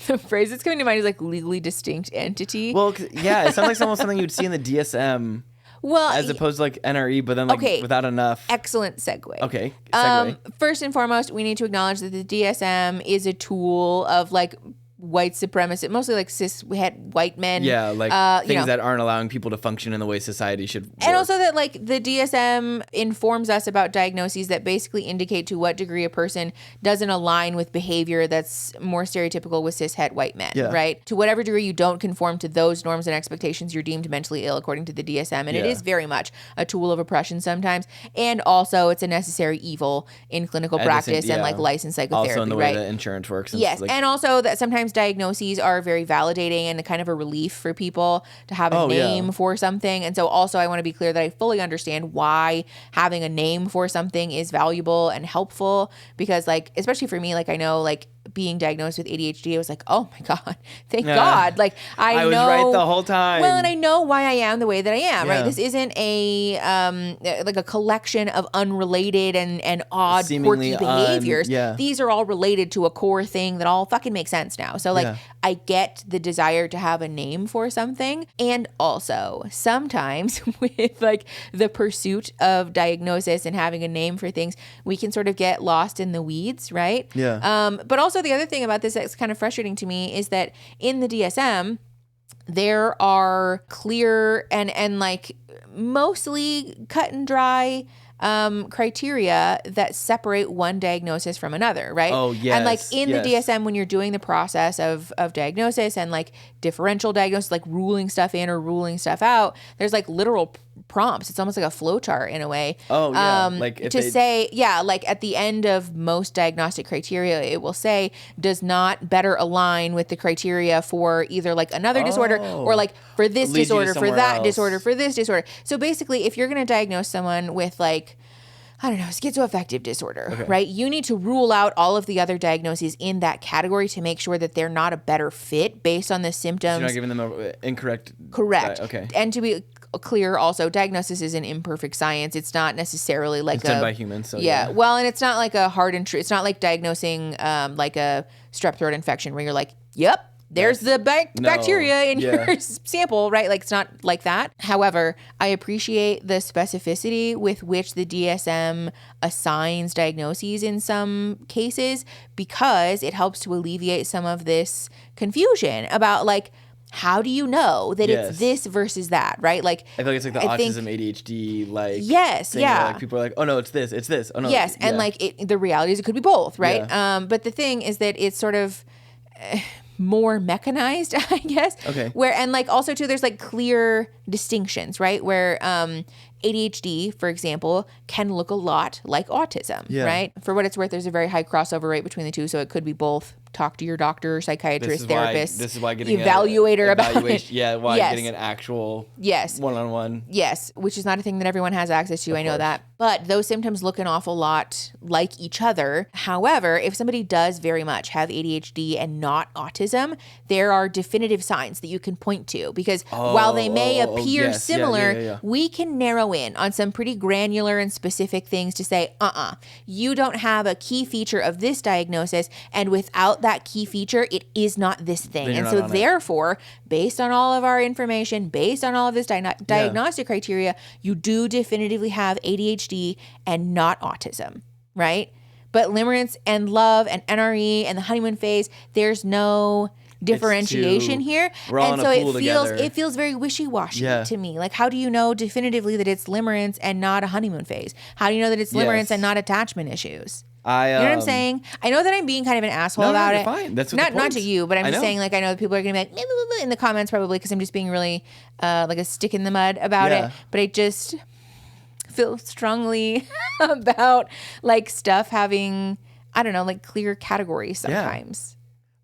the phrase that's coming to mind is like legally distinct entity. Well, yeah, it sounds like almost something you'd see in the DSM. Well, as opposed to like NRE, but then like without enough. Excellent segue. Okay. Segue. First and foremost, we need to acknowledge that the DSM is a tool of like white supremacists, mostly like cis white men. Yeah, like things that aren't allowing people to function in the way society should work. And also that like the DSM informs us about diagnoses that basically indicate to what degree a person doesn't align with behavior that's more stereotypical with cis white men, right? To whatever degree you don't conform to those norms and expectations, you're deemed mentally ill according to the DSM. And it is very much a tool of oppression sometimes. And also it's a necessary evil in clinical practice and like licensed psychotherapy, also in the way that insurance works. Yes, and also that sometimes diagnoses are very validating and a kind of a relief for people to have a name for something. And so also I want to be clear that I fully understand why having a name for something is valuable and helpful, because like, especially for me, like I know like being diagnosed with ADHD, I was like, oh my God, thank God. Like I was know, right the whole time. Well, and I know why I am the way that I am, right? This isn't a like a collection of unrelated and odd, seemingly quirky behaviors. These are all related to a core thing that all fucking makes sense now. So like I get the desire to have a name for something. And also sometimes with like the pursuit of diagnosis and having a name for things, we can sort of get lost in the weeds, right? But also the other thing about this that's kind of frustrating to me is that in the DSM, there are clear and like mostly cut and dry criteria that separate one diagnosis from another, right? Oh, yes. And like in the DSM, when you're doing the process of diagnosis and like differential diagnosis, like ruling stuff in or ruling stuff out, there's like literal prompts. It's almost like a flow chart in a way. Oh, yeah. Like like at the end of most diagnostic criteria, it will say does not better align with the criteria for either like another disorder or like for this disorder, for that disorder, for this disorder. So basically, if you're going to diagnose someone with like, I don't know, schizoaffective disorder, right? You need to rule out all of the other diagnoses in that category to make sure that they're not a better fit based on the symptoms. So you're not giving them an incorrect. Correct. Okay. And to be clear also, diagnosis is an imperfect science. It's not necessarily like it's done by humans. So well, and it's not like a hard and true. It's not like diagnosing like a strep throat infection where you're like, yep, there's the bacteria in your sample, right? Like it's not like that. However, I appreciate the specificity with which the DSM assigns diagnoses in some cases, because it helps to alleviate some of this confusion about like, how do you know that it's this versus that, right? Like I feel like it's like the autism, ADHD, like yes, thing where, like people are like, oh no, it's this. Oh no, yes, and like the reality is it could be both, right? But the thing is that it's sort of more mechanized, I guess. Okay. Where and like also too, there's like clear distinctions, right? Where ADHD, for example, can look a lot like autism, right? For what it's worth, there's a very high crossover rate between the two, so it could be both. Talk to your doctor, psychiatrist, therapist. This is why getting evaluator about it. Yeah, why getting an actual one-on-one. Yes, which is not a thing that everyone has access to. I know that. But those symptoms look an awful lot like each other. However, if somebody does very much have ADHD and not autism, there are definitive signs that you can point to, because while they may appear similar, we can narrow in on some pretty granular and specific things to say, you don't have a key feature of this diagnosis, and without that key feature, it is not this thing. And so therefore, based on all of our information, based on all of this diagnostic criteria, you do definitively have ADHD and not autism, right? But limerence and love and NRE and the honeymoon phase, there's no differentiation here. We're all and in so a pool together. it feels very wishy-washy to me. Like, how do you know definitively that it's limerence and not a honeymoon phase? How do you know that it's limerence and not attachment issues? You know what I'm saying? I know that I'm being kind of an asshole about it. Fine. That's what not to you, but I'm just saying, like, I know that people are going to be like in the comments probably because I'm just being really like a stick in the mud about it. But I just feel strongly about like stuff having, I don't know, like clear categories sometimes.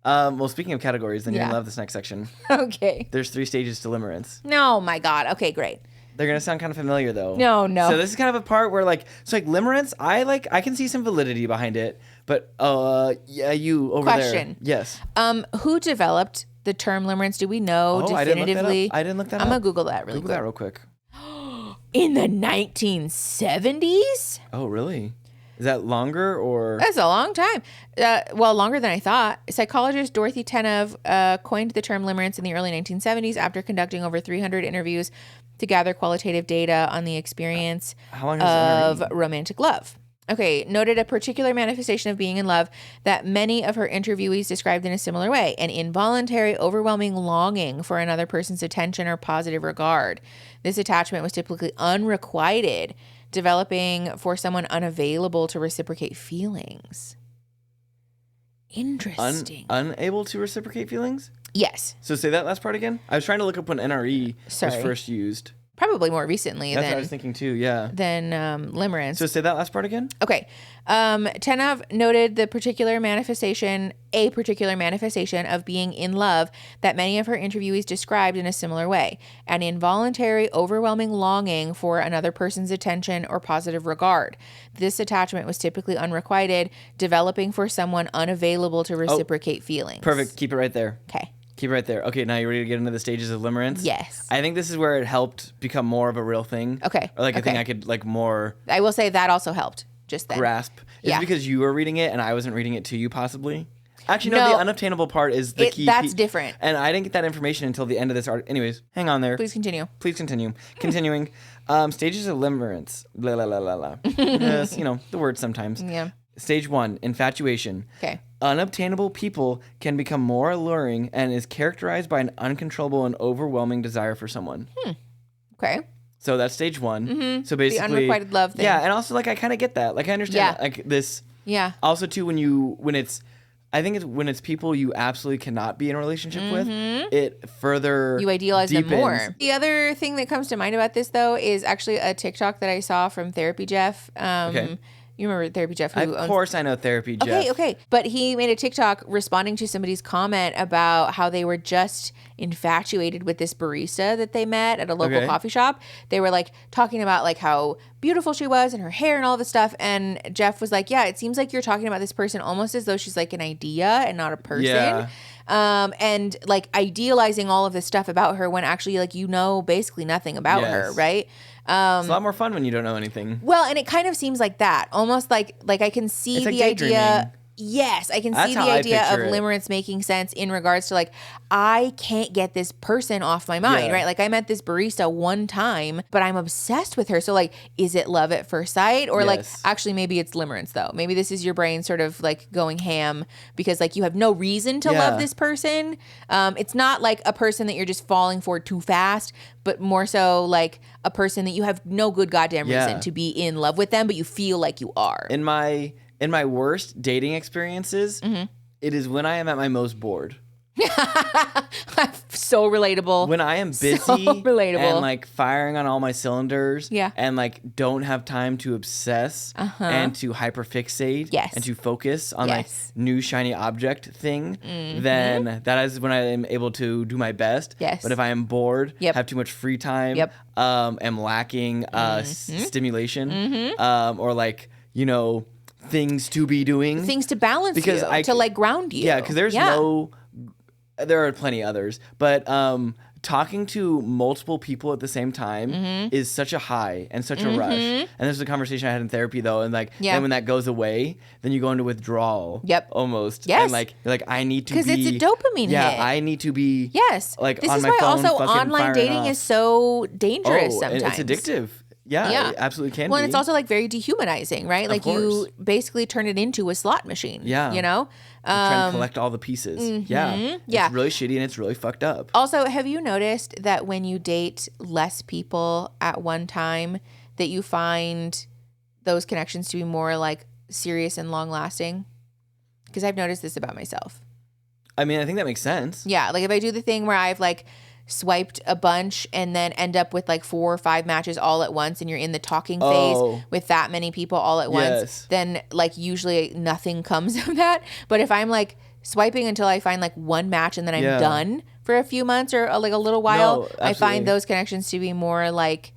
Well, speaking of categories, then you're going to love this next section. Okay. There's 3 stages to limerence. No, my God. Okay, great. They're going to sound kind of familiar, though. No. So this is kind of a part where, like, limerence, I can see some validity behind it, but, you over Question. there. Yes. Who developed the term limerence? Do we know definitively? I didn't look that up. I'm going to Google that really quick. Google that real quick. In the 1970s? Oh, really? Is that longer or? That's a long time. Well, longer than I thought. Psychologist Dorothy Tenov coined the term limerence in the early 1970s after conducting over 300 interviews to gather qualitative data on the experience of romantic love. Okay, noted a particular manifestation of being in love that many of her interviewees described in a similar way, an involuntary, overwhelming longing for another person's attention or positive regard. This attachment was typically unrequited, developing for someone unavailable to reciprocate feelings. Interesting. Unable to reciprocate feelings? Yes. So say that last part again. I was trying to look up when NRE was first used. Probably more recently. That's what I was thinking too, yeah. Than limerence. So say that last part again? Okay. Tenov noted a particular manifestation of being in love that many of her interviewees described in a similar way. An involuntary, overwhelming longing for another person's attention or positive regard. This attachment was typically unrequited, developing for someone unavailable to reciprocate feelings. Perfect. Keep it right there. Okay. Keep it right there. Okay, now you ready to get into the stages of limerence? Yes. I think this is where it helped become more of a real thing. Okay. Or like a thing I could like more... I will say that also helped just then. Grasp. Is it because you were reading it and I wasn't reading it to you possibly? Actually, no, the unobtainable part is the key. That's different. And I didn't get that information until the end of this article. Anyways, hang on there. Please continue. Continuing. Stages of limerence. Blah, blah, blah, blah, blah. Yes, you know, the word sometimes. Yeah. Stage 1, infatuation. Okay. Unobtainable people can become more alluring and is characterized by an uncontrollable and overwhelming desire for someone. Okay. So that's stage 1. Mm-hmm. So basically, the unrequited love thing. Yeah, and also like I kind of get that. Like I understand like this. Yeah. Also too when it's people you absolutely cannot be in a relationship with, it further you idealize deepens. them more. The other thing that comes to mind about this though is actually a TikTok that I saw from Therapy Jeff. Okay. You remember Therapy Jeff? Of course I know Therapy Jeff. Okay. But he made a TikTok responding to somebody's comment about how they were just infatuated with this barista that they met at a local coffee shop. They were like talking about like how beautiful she was and her hair and all this stuff. And Jeff was like, yeah, it seems like you're talking about this person almost as though she's like an idea and not a person. Yeah. And like idealizing all of this stuff about her when actually like, you know, basically nothing about her. Right. It's a lot more fun when you don't know anything. Well, and it kind of seems like that. Almost like I can see the idea. Yes, I can see the idea of limerence making sense in regards to like, I can't get this person off my mind, right? Like I met this barista one time, but I'm obsessed with her. So like, is it love at first sight? Or like, actually maybe it's limerence though. Maybe this is your brain sort of like going ham because like you have no reason to love this person. It's not like a person that you're just falling for too fast, but more so like a person that you have no good goddamn reason to be in love with them, but you feel like you are. In my worst dating experiences, it is when I am at my most bored. So relatable. When I am busy and like firing on all my cylinders and like don't have time to obsess and to hyperfixate and to focus on like new shiny object thing, then that is when I am able to do my best. Yes. But if I am bored, have too much free time, am lacking stimulation, or like, you know, things to be doing. Things to balance you, to like ground you. Yeah, because there are plenty others, but talking to multiple people at the same time is such a high and such a rush. And this is a conversation I had in therapy though, and like then when that goes away, then you go into withdrawal. Almost. Yes. And like you're like, I need to be, because it's a dopamine hit. I need to be like this on is my why phone also online dating off. is so dangerous sometimes. It's addictive. Yeah, it absolutely can well, be. and it's also like very dehumanizing, right? Of Like course. you basically turn it into a slot machine. Yeah. You know? Trying to collect all the pieces. Yeah. Yeah. It's really shitty and it's really fucked up. Also, have you noticed that when you date less people at one time, that you find those connections to be more like serious and long lasting? Because I've noticed this about myself. I mean, I think that makes sense. Yeah, like if I do the thing where I've like swiped a bunch and then end up with like 4 or 5 matches all at once and you're in the talking phase with that many people all at once, then like usually nothing comes of that. But if I'm like swiping until I find like one match and then I'm done for a few months or like a little while, I find those connections to be more like,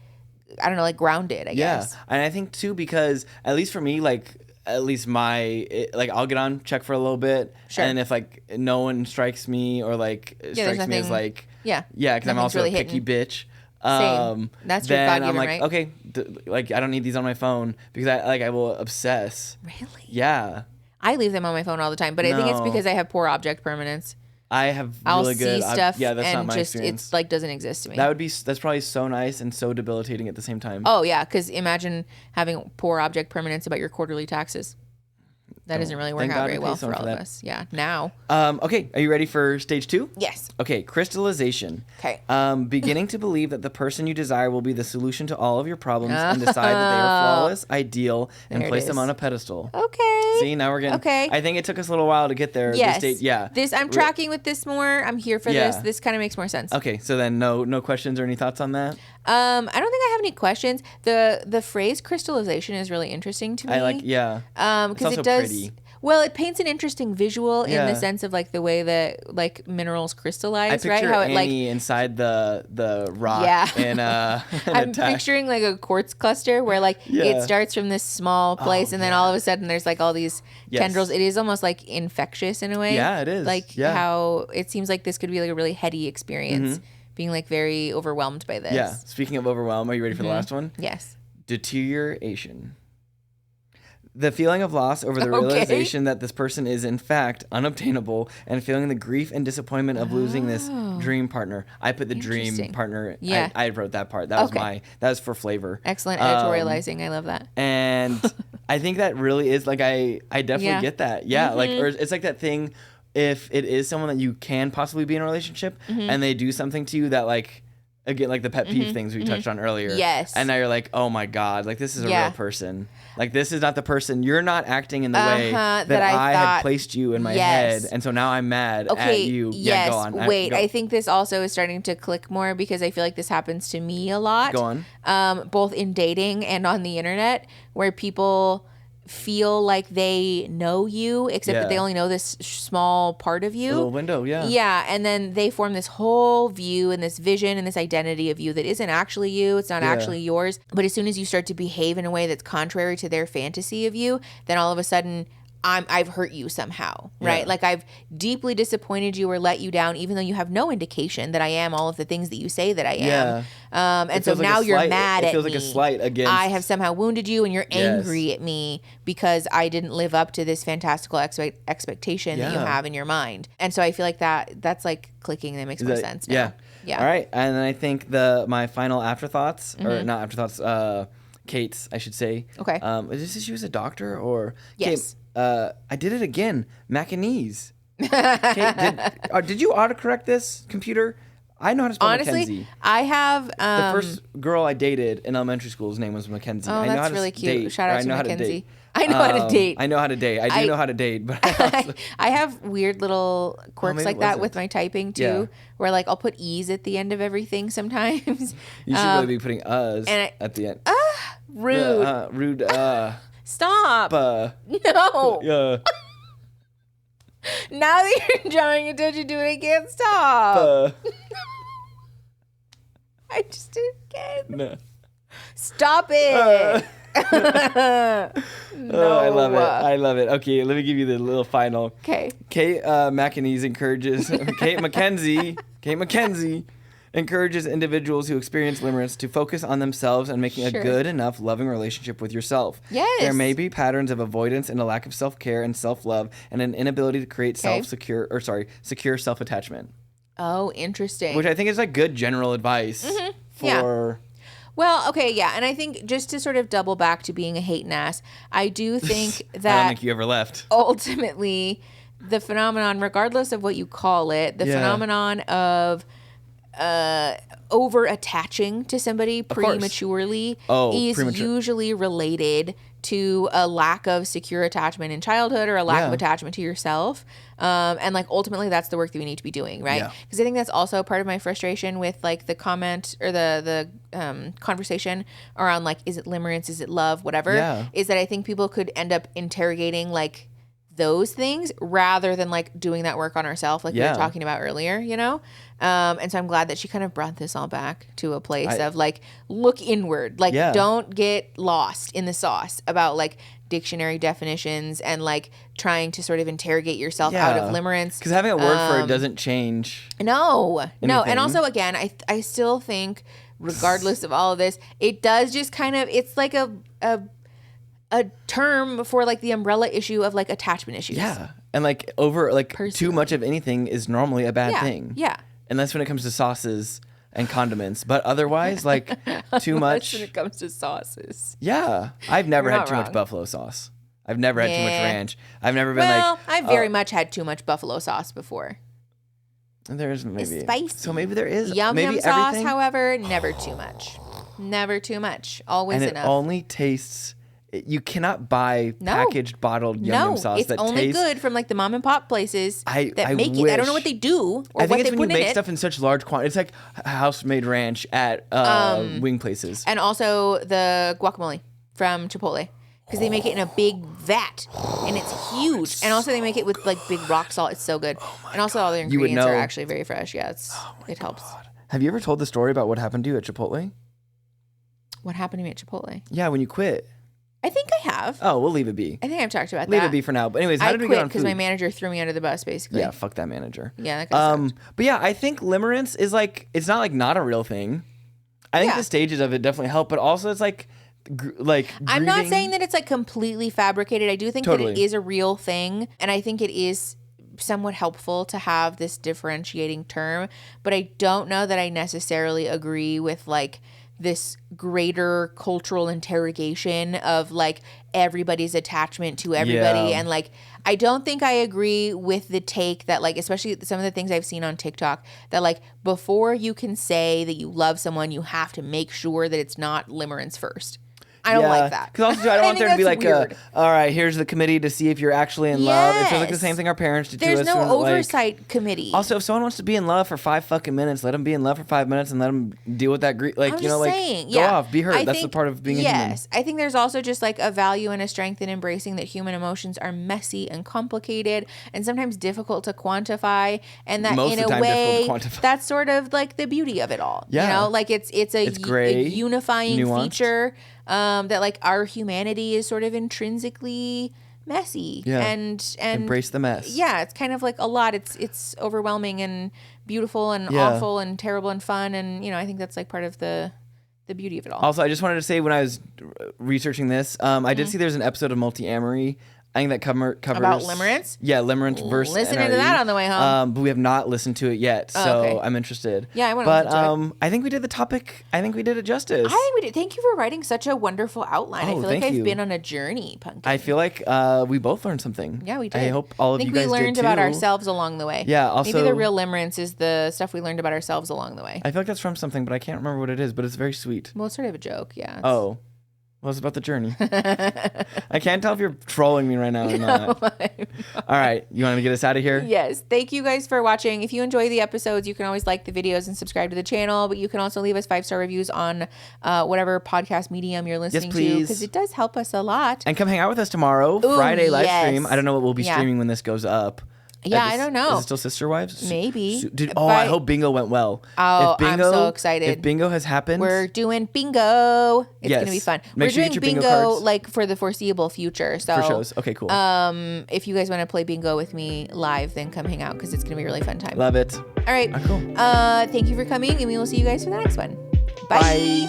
I don't know, like grounded, I guess. Yeah, and I think too, because at least for me, like, at least I'll get on, check for a little bit. Sure. And if like no one strikes me or like strikes me as like, because I'm also really a picky bitch. Same. That's your then God-given, I'm like, right? okay, like I don't need these on my phone because I will obsess. Really? Yeah. I leave them on my phone all the time, but I think it's because I have poor object permanence. I have I'll really good. see stuff that's and not my just experience. it's like doesn't exist to me. That's probably so nice and so debilitating at the same time. Oh yeah, because imagine having poor object permanence about your quarterly taxes. That doesn't really work out very well for all of us. Yeah. Now. Okay. Are you ready for stage 2? Yes. Okay. Crystallization. Okay. Beginning to believe that the person you desire will be the solution to all of your problems and decide that they are flawless, ideal, and place them on a pedestal. Okay. See, now we're getting. Okay. I think it took us a little while to get there. Yes. This I'm tracking with this more. I'm here for this. This kind of makes more sense. Okay. So then, no questions or any thoughts on that? I don't think I have any questions. The phrase crystallization is really interesting to me. I like. Yeah. Because it does. Pretty. Well, it paints an interesting visual in the sense of like the way that like minerals crystallize, right? How it Annie inside the rock. Yeah. I'm picturing like a quartz cluster where like it starts from this small place and then all of a sudden there's like all these tendrils. It is almost like infectious in a way. Yeah, it is. Like how it seems like this could be like a really heady experience, being like very overwhelmed by this. Yeah. Speaking of overwhelm, are you ready for the last one? Yes. Deterioration. The feeling of loss over the realization that this person is in fact unobtainable and feeling the grief and disappointment of losing this dream partner. I put the dream partner. Yeah. I wrote that part. That was for flavor. Excellent editorializing. I love that. And I think that really is like, I definitely get that. Yeah. Like, or it's like that thing, if it is someone that you can possibly be in a relationship and they do something to you that like, again, like the pet peeve things we touched on earlier. Yes. And now you're like, oh my God, like this is a real person. Like this is not the person. You're not acting in the way that I had placed you in my head. And so now I'm mad at you. Yes. Yeah, go on. Wait, I think this also is starting to click more because I feel like this happens to me a lot. Go on. Both in dating and on the internet where people feel like they know you, except that they only know this small part of you. A little window, yeah. Yeah, and then they form this whole view and this vision and this identity of you that isn't actually you. It's not actually yours. But as soon as you start to behave in a way that's contrary to their fantasy of you, then all of a sudden I've hurt you somehow, right? Like I've deeply disappointed you or let you down, even though you have no indication that I am all of the things that you say that I am. And so now you're mad at me. It feels like a slight against. I have somehow wounded you and you're angry at me because I didn't live up to this fantastical expectation that you have in your mind. And so I feel like that's like clicking. That makes more sense now. Yeah. All right. And then I think my final afterthoughts, or not afterthoughts, Kate's, I should say. Okay. Is this she was a doctor or? Yes. I did it again. Macanese. Did you autocorrect this computer? I know how to spell Mackenzie. I have the first girl I dated in elementary school's name was Mackenzie. Oh, I know that's how really to cute. Date, Shout out to Mackenzie. I know how to date. I know how to date. I do know how to date, but I have weird little quirks like that with my typing too, where like I'll put e's at the end of everything sometimes. You should really be putting at the end. Rude. Rude. Stop. No. Yeah. Now that you're drawing attention to it, I can't stop. I just did it again. No. Stop it. No. Oh, I love it. I love it. Okay, let me give you the little final. Okay. Kate McAnese encourages Kate McKenzie encourages individuals who experience limerence to focus on themselves and making a good enough loving relationship with yourself. Yes. There may be patterns of avoidance and a lack of self-care and self-love and an inability to create secure self-attachment. Oh, interesting. Which I think is like good general advice for Well, okay, yeah. And I think just to sort of double back to being a hating ass, I do think I don't that think you ever left. ultimately the phenomenon, regardless of what you call it, the phenomenon of over attaching to somebody prematurely is usually related to a lack of secure attachment in childhood or a lack of attachment to yourself. And like ultimately that's the work that we need to be doing, right? Because I think that's also part of my frustration with like the comment or the conversation around like, is it limerence, is it love, whatever, is that I think people could end up interrogating like those things rather than like doing that work on ourselves like we were talking about earlier, you know? And so I'm glad that she kind of brought this all back to a place of like, look inward, like don't get lost in the sauce about like dictionary definitions and like trying to sort of interrogate yourself out of limerence. Because having a word for it doesn't change. No. And also again, I still think regardless of all of this, it does just kind of, it's like a term for like the umbrella issue of like attachment issues. Yeah. And like too much of anything is normally a bad thing. Yeah. And that's when it comes to sauces and condiments. But otherwise, like too much. When it comes to sauces. Yeah. I've never had too much buffalo sauce. I've never had too much ranch. I've never been I've very much had too much buffalo sauce before. There's maybe. It's spicy. So maybe there is. Yum maybe yum sauce, however, never too much. Never too much. Always and enough. It only tastes. You cannot buy packaged, bottled yum yum sauce it's that only tastes good from like the mom and pop places that make wish. it. I don't know what they do or I think what it's they when put you in make it. stuff in such large quantities. It's like house-made ranch at wing places. And also the guacamole from Chipotle. Because they make it in a big vat and it's huge. And also they make it with like big rock salt. It's so good. And also all the ingredients are actually very fresh. Yeah, it helps. God. Have you ever told the story about what happened to you at Chipotle? What happened to me at Chipotle? Yeah, when you quit. I think I have. Oh, we'll leave it be. I think I've talked about that. Leave it be for now. But anyways, how did we get on food? Because my manager threw me under the bus, basically. Yeah, fuck that manager. Yeah, that guy sucked. But yeah, I think limerence is like, it's not like not a real thing. I think the stages of it definitely help, but also it's like I'm not saying that it's like completely fabricated. I do think that it is a real thing, and I think it is somewhat helpful to have this differentiating term, but I don't know that I necessarily agree with like this greater cultural interrogation of like everybody's attachment to everybody. And like, I don't think I agree with the take that like, especially some of the things I've seen on TikTok, that like before you can say that you love someone, you have to make sure that it's not limerence first. I don't like that. Because also, I don't want there to be like, all right, here's the committee to see if you're actually in love. It feels like the same thing our parents did to us. There's no oversight committee. Also, if someone wants to be in love for 5 fucking minutes, let them be in love for 5 minutes and let them deal with that grief. Like, go off, be hurt. That's the part of being a human. Yes. I think there's also just like a value and a strength in embracing that human emotions are messy and complicated and sometimes difficult to quantify. And that in a way, that's sort of like the beauty of it all. Yeah. You know, like it's a unifying feature. That like our humanity is sort of intrinsically messy and embrace the mess. Yeah, it's kind of like a lot. It's overwhelming and beautiful and awful and terrible and fun, and you know I think that's like part of the beauty of it all. Also, I just wanted to say when I was researching this, I did see there's an episode of Multi-Amory. I think that covers about limerence. Yeah, limerence versus Listening NRE. to that on the way home. But we have not listened to it yet, so I'm interested. Yeah, I want to listen to it. I think we did the topic. I think we did it justice. I think we did. Thank you for writing such a wonderful outline. I feel like I've been on a journey, Pumpkin. I feel like we both learned something. Yeah, we did. I hope all of you guys did too. I think we learned about ourselves along the way. Yeah. Also, maybe the real limerence is the stuff we learned about ourselves along the way. I feel like that's from something, but I can't remember what it is. But it's very sweet. Well, it's sort of a joke. Yeah. Oh. Well, it's about the journey. I can't tell if you're trolling me right now or not. All right. You want to get us out of here? Yes. Thank you guys for watching. If you enjoy the episodes, you can always like the videos and subscribe to the channel. But you can also leave us 5-star reviews on whatever podcast medium you're listening to. Because it does help us a lot. And come hang out with us tomorrow. Friday live stream. I don't know what we'll be streaming when this goes up. Yeah, I don't know. Is it still Sister Wives? Maybe. I hope bingo went well. Oh, I'm so excited. If bingo has happened. We're doing bingo. It's going to be fun. We're doing bingo like for the foreseeable future. So for shows. Okay, cool. If you guys want to play bingo with me live, then come hang out because it's going to be a really fun time. Love it. All right. Cool. Thank you for coming, and we will see you guys for the next one. Bye.